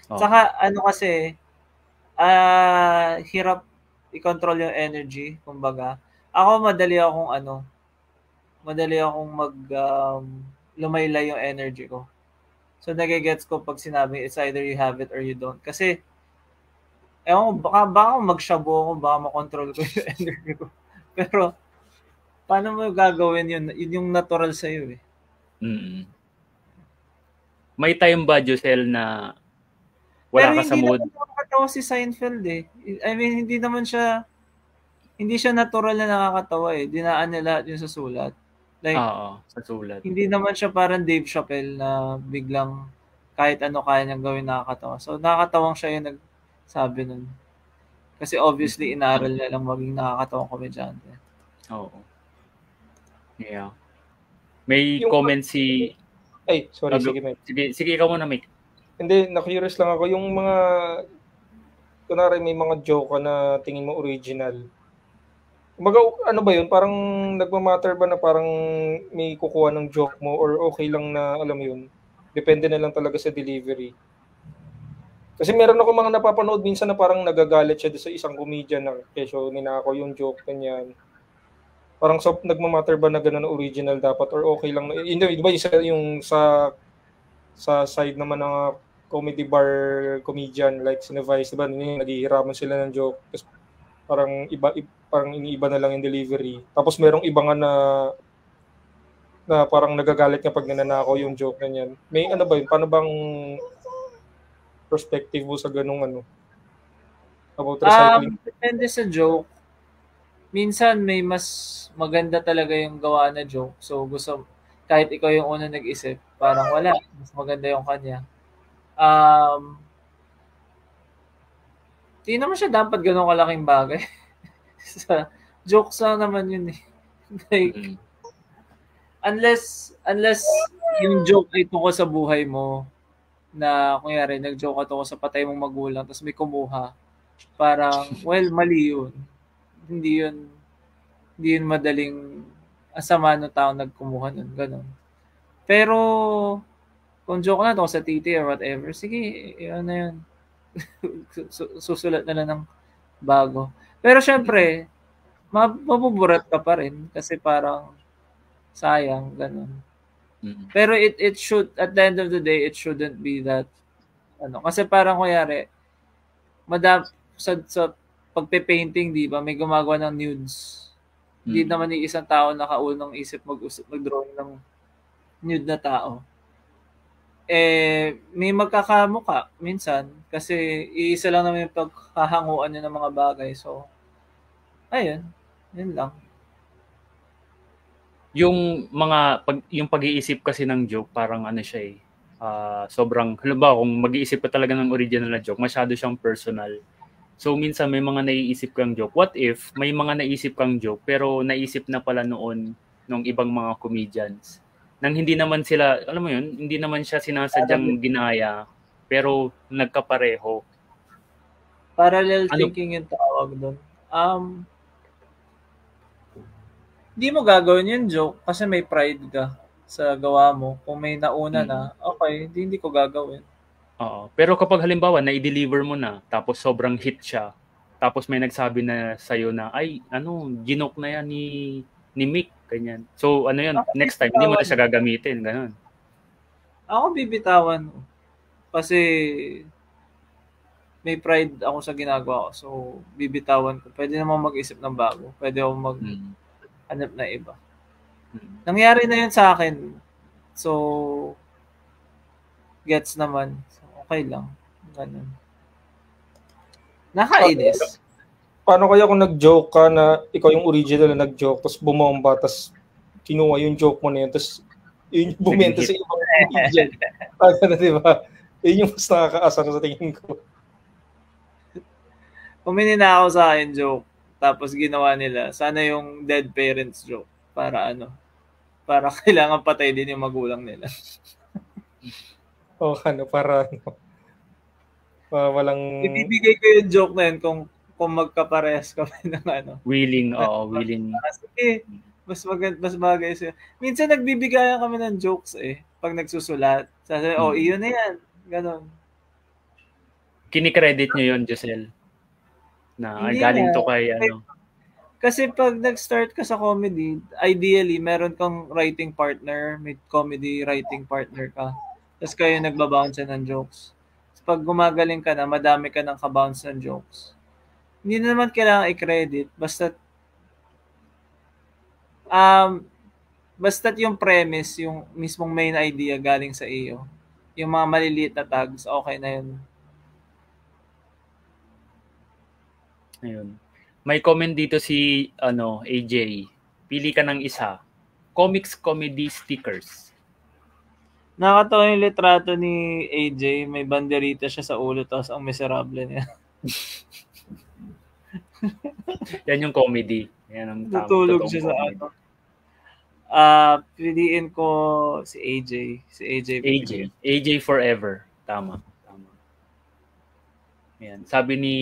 Oh. Saka kasi, hirap i-control yung energy, kumbaga. Ako madali akong lumaylay yung energy ko. So nagigets ko pag sinabi it's either you have it or you don't. Kasi baka magshabo ako, baka makontrol ko yung energy ko. Pero, paano mo gagawin yun? Yun yung natural sa'yo Mm-hmm. May time ba, Josel, na wala ka sa mood? Pero hindi naman nakakatawa si Seinfeld I mean, hindi siya natural na nakakatawa Dinaan niya lahat yun sa sulat. Like, sa sulat. Hindi naman siya parang Dave Chappelle na biglang kahit ano kaya niyang gawin nakakatawa. So, nakakatawang siya yung sabi nun. Kasi obviously, inaral niya lang maging nakakatawang komedyante. Oo. Yeah. May comment si... Ay, sorry, sige, Mike. Sige, ikaw muna, Mike. Hindi, na-curious lang ako. Yung mga... Kunwari, may mga joke na tingin mo original. Kumbaga, ano ba yun? Parang nagmamatter ba na parang may kukuha ng joke mo or okay lang na, alam mo yun, depende na lang talaga sa delivery. Kasi meron ako mga napapanood minsan na parang nagagalit siya sa isang comedian na kesyo ninako yung joke kanyan. Parang nagmamatter ba na gano'n original dapat or okay lang? Diba yung sa side naman ng comedy bar comedian like si Vice, diba? Naghihiraman sila ng joke. Tapos parang parang iniiba na lang yung delivery. Tapos merong iba nga na parang nagagalit nga pag nananakaw yung joke na yan. May ba yun? Paano bang perspective mo sa ganung about recycling? Depende sa joke. Minsan may mas maganda talaga yung gawa na joke. So kahit ikaw yung una nag-isip, parang wala. Mas maganda yung kanya. Di naman siya dapat ganun kalaking bagay. Sa joke sa naman yun Like, unless yung joke ay tungkol sa buhay mo, na kunyari nag-joke ka tungkol sa patay mong magulang tapos may kumuha, parang mali yun. Hindi yun madaling asama ng tao nagkumuha nun, ganun. Pero Kung joke na to sa titi or whatever, sige, yun na yun. Susulat na lang ng bago. Pero syempre, mabuburat ka pa rin kasi parang sayang, ganun. Pero it should, at the end of the day, it shouldn't be that, kasi parang kunyari, sa pagpe-painting, di ba, may gumagawa ng nudes. Hindi naman yung isang tao nakaunang isip mag-drawing ng nude na tao. May magkakamuka minsan kasi iisa lang naman yung paghahanguan niya ng mga bagay. So, ayun. Yun lang. Yung yung pag-iisip kasi ng joke, parang ano siya sobrang, halimbawa kung mag-iisip ka talaga ng original na joke, masyado siyang personal. So, minsan may mga naiisip kang joke. What if may mga naisip kang joke pero naisip na pala noon ng ibang mga comedians? Nang hindi naman sila, alam mo yun, hindi naman siya sinasadyang ginaya, pero nagkapareho. Parallel thinking yung tawag doon. Hindi mo gagawin yung joke kasi may pride ka sa gawa mo. Kung may nauna na, okay, hindi ko gagawin. Oo. Pero kapag halimbawa na-deliver mo na, tapos sobrang hit siya, tapos may nagsabi na sa'yo na, ay, ginoke na yan ni Mick, ganyan. So, yan, next time, hindi mo na siya gagamitin, ganun. Ako bibitawan. Kasi may pride ako sa ginagawa ko. So, bibitawan ko. Pwede naman mag-isip ng bago. Pwede ako mag-hanap na iba. Nangyari na yun sa akin. So, gets naman. So, okay lang. Ganun. Nakainis. Paano kaya kung nag-joke ka na ikaw yung original na nag-joke, tapos bumomba, tapos kinuha yung joke mo na yun, tapos yun yung bumenta sa ibang comedian. Diba? Yun yung mas nakakaasar sa tingin ko. Pumini na ako sa akin joke, tapos ginawa nila, sana yung dead parents joke. Para para kailangan patay din yung magulang nila. Para walang... Ibibigay ko yung joke na yun kung magkaparehas kami ng willing. Sige, mas bagay siya. Minsan nagbibigayan kami ng jokes pag nagsusulat. Sabi, iyon na yan. Ganon. Kinikredit nyo yun, Josel? Na galing to kay Kasi pag nag-start ka sa comedy, ideally, meron kang writing partner, may comedy writing partner ka. Tapos kayo nagbabounce ng jokes. Pag gumagaling ka na, madami ka ng kabounce ng jokes. Hindi na naman kailangan i-credit. Basta't yung premise, yung mismong main idea galing sa iyo. Yung mga maliliit na tags, okay na yun. Ayun. May comment dito si AJ. Pili ka ng isa. Comics comedy stickers. Nakatawa yung litrato ni AJ, may banderita siya sa ulo tapos ang miserable niya. Yan yung comedy. Yan ang tutulog siya comedy. Piliin ko si AJ. Si AJ. AJ forever. Tama. Yan. Sabi ni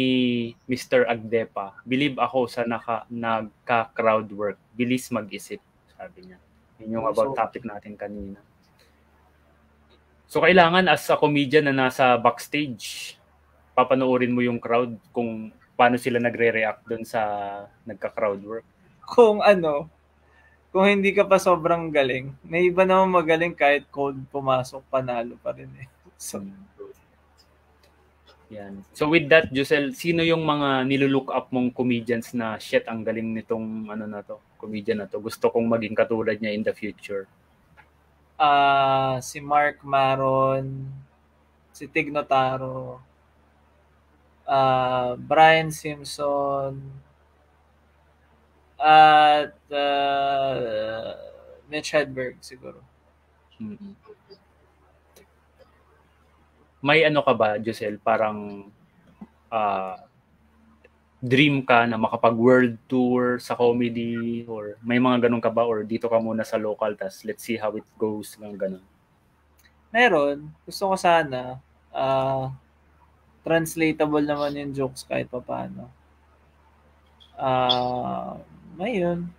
Mr. Agdepa, believe ako sa nagka-crowd work. Bilis mag-isip, sabi niya. Yun yung about topic natin kanina. So, kailangan as a comedian na nasa backstage, papanoorin mo yung crowd kung paano sila nagre-react doon sa nagka-crowd work. Kung hindi ka pa sobrang galing, may iba naman magaling kahit cold pumasok, panalo pa rin So, yan. So with that, Josel, sino yung mga nilulook up mong comedians na shit, ang galing nitong comedian na to? Gusto kong maging katulad niya in the future. Si Mark Maron, si Tig Notaro, Brian Simpson, at Mitch Hedberg siguro. May ka ba, Josel, parang dream ka na makapag-world tour sa comedy, or may mga ganun ka ba, or dito ka muna sa local, tas let's see how it goes, lang ganun? Meron. Gusto ko sana translatable naman yung jokes kahit pa paano. Mayroon.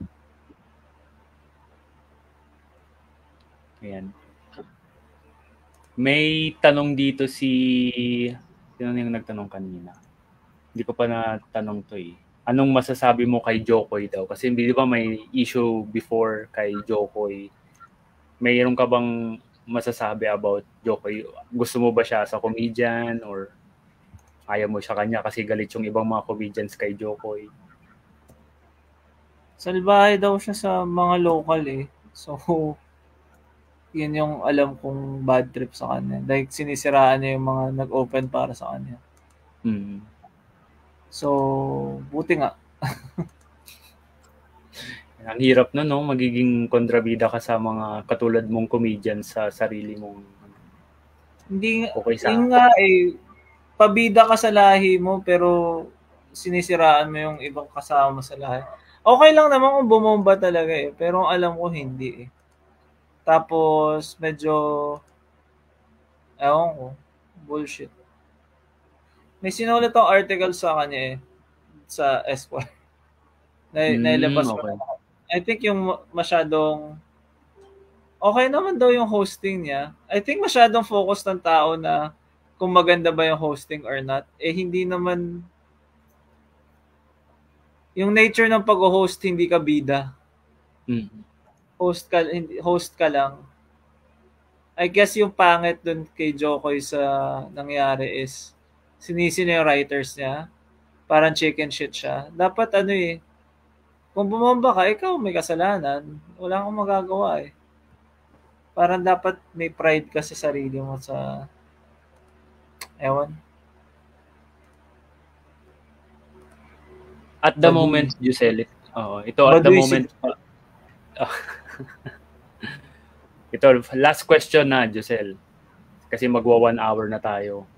Ayan. May tanong dito sino yung nagtanong kanina? Hindi ko pa natanong to eh. Anong masasabi mo kay Jokoy daw? Kasi di ba may issue before kay Jokoy? Mayroon ka bang masasabi about Jokoy? Gusto mo ba siya sa comedian or ayaw mo siya kanya kasi galit yung ibang mga comedians kay Jokoy? Salbahe daw siya sa mga local eh. So, yun yung alam kong bad trip sa kanya. Like, sinisiraan niya yung mga nag-open para sa kanya. So, buti nga. Ang hirap na, no? Magiging kontrabida ka sa mga katulad mong comedian sa sarili mong Hindi okay sa yung nga eh, pabida ka sa lahi mo pero sinisiraan mo yung ibang kasama sa lahi. Okay lang naman kung bumomba talaga eh, pero alam ko hindi eh. Tapos medyo ewan ko, bullshit. May sinulat ang article sa kanya eh, sa Esquire. Nailabas ko. Okay. I think yung masyadong okay naman daw yung hosting niya. I think masyadong focus ng tao na kung maganda ba yung hosting or not. Eh hindi naman yung nature ng pag-host hindi ka bida. Host ka lang. I guess yung pangit dun kay Jokoy sa nangyari is sinisi na yung writers niya. Parang chicken shit siya. Dapat ano eh, kung bumomba ka, ikaw may kasalanan. Wala kang magagawa eh. Parang dapat may pride ka sa sarili mo sa ewan. At the moment, Giselle, ito at the moment. Ito, last question na, Giselle. Kasi magwa 1 hour na tayo.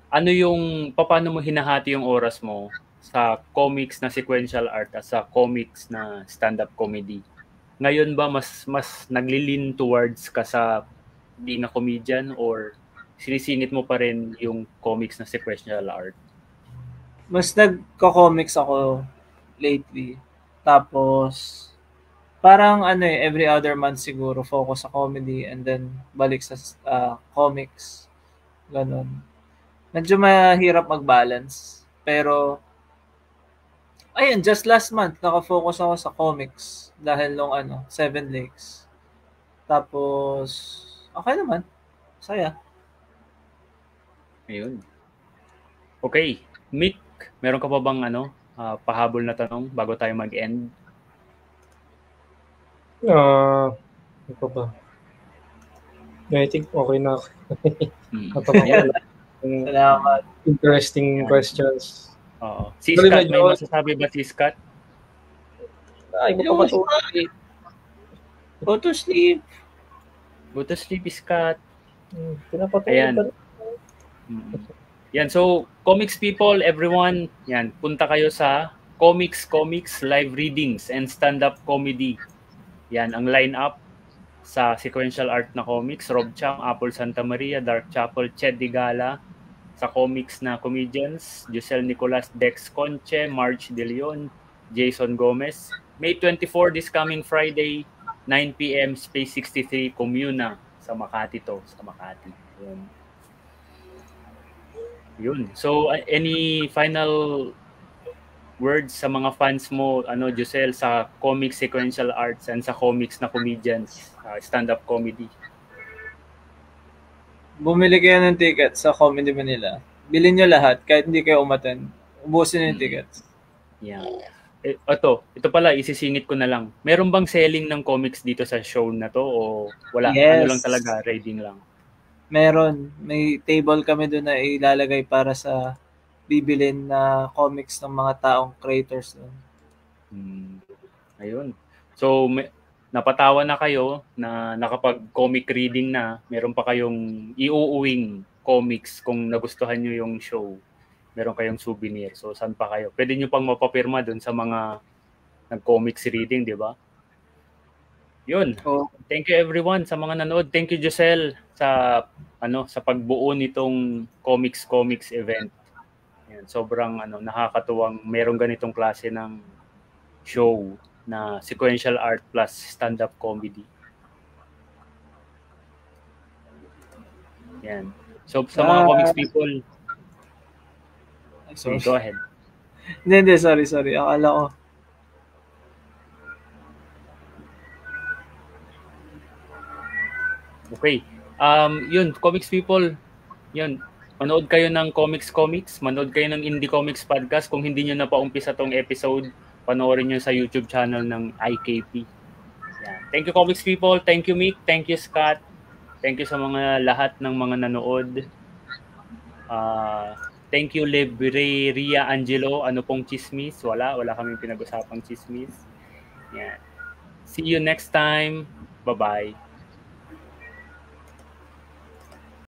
Ano yung, paano mo hinahati yung oras mo sa comics na sequential art at sa comics na stand-up comedy? Ngayon ba mas naglilin towards ka sa being a comedian or sinisingit mo pa rin yung comics na sequential art? Mas nagko-comics ako lately. Tapos parang ano eh, every other month siguro focus sa comedy and then balik sa comics. Ganon. Medyo mahirap mag-balance. Pero ayun, just last month naka-focus ako sa comics dahil nung 7 Lakes. Tapos okay naman. Saya. Ayun. Okay, Mick, meron ka pa bang pahabol na tanong bago tayo mag-end? Ano pa ba? I think okay na. Salamat. Interesting questions. Oo. Si Scott, may masasabi ba si Scott? Ay, mo pa Go to sleep. Go to sleep, Scott. Ayan. Yan, so comics people, everyone, yan, punta kayo sa Comics live readings and stand-up comedy. Yan ang lineup sa sequential art na comics, Rob Chang, Apple Santa Maria, Dark Chapel, Ched Digala. Sa comics na comedians, Giselle Nicolas, Dex Conche, Marge De Leon, Jason Gomez. May 24 this coming Friday, 9 p.m. Space 63 Comuna sa Makati sa Makati. Yun. So any final words sa mga fans mo, Giselle, sa comics sequential arts and sa comics na comedians, stand-up comedy? Bumili kayo ng ticket sa Comedy Manila. Bilhin nyo lahat, kahit hindi kayo umattend. Ubusin yung tickets. Yeah. Ito pala, isisingit ko na lang. Meron bang selling ng comics dito sa show na to o wala? Yes. Ano lang talaga, reading lang? Meron. May table kami doon na ilalagay para sa bibilin na comics ng mga taong creators doon. Ayun. So, napatawa na kayo na nakapag-comic reading na, meron pa kayong iuuwing comics kung nagustuhan nyo yung show. Meron kayong souvenir. So, saan pa kayo? Pwede nyo pang mapapirma dun sa mga nag-comics reading, di ba? Yun. Thank you everyone sa mga nanood. Thank you Giselle sa pagbuo nitong comics event. Yan, sobrang nakakatuwang merong ganitong klase ng show na sequential art plus stand-up comedy. Yan. So, sa mga comics people, sorry. Go ahead. Hindi, sorry. Akala ko. Okay. Yun, comics people, yun. Manood kayo ng Comics, manood kayo ng Indie Comics Podcast. Kung hindi nyo na paumpisa tong episode, panoorin nyo sa YouTube channel ng IKP. Yan. Thank you, comics people. Thank you, Mick. Thank you, Scott. Thank you sa mga lahat ng mga nanood. Thank you, Ria Angelo. Ano pong chismis? Wala kaming pinag-usapang chismis. Yan. See you next time. Bye-bye.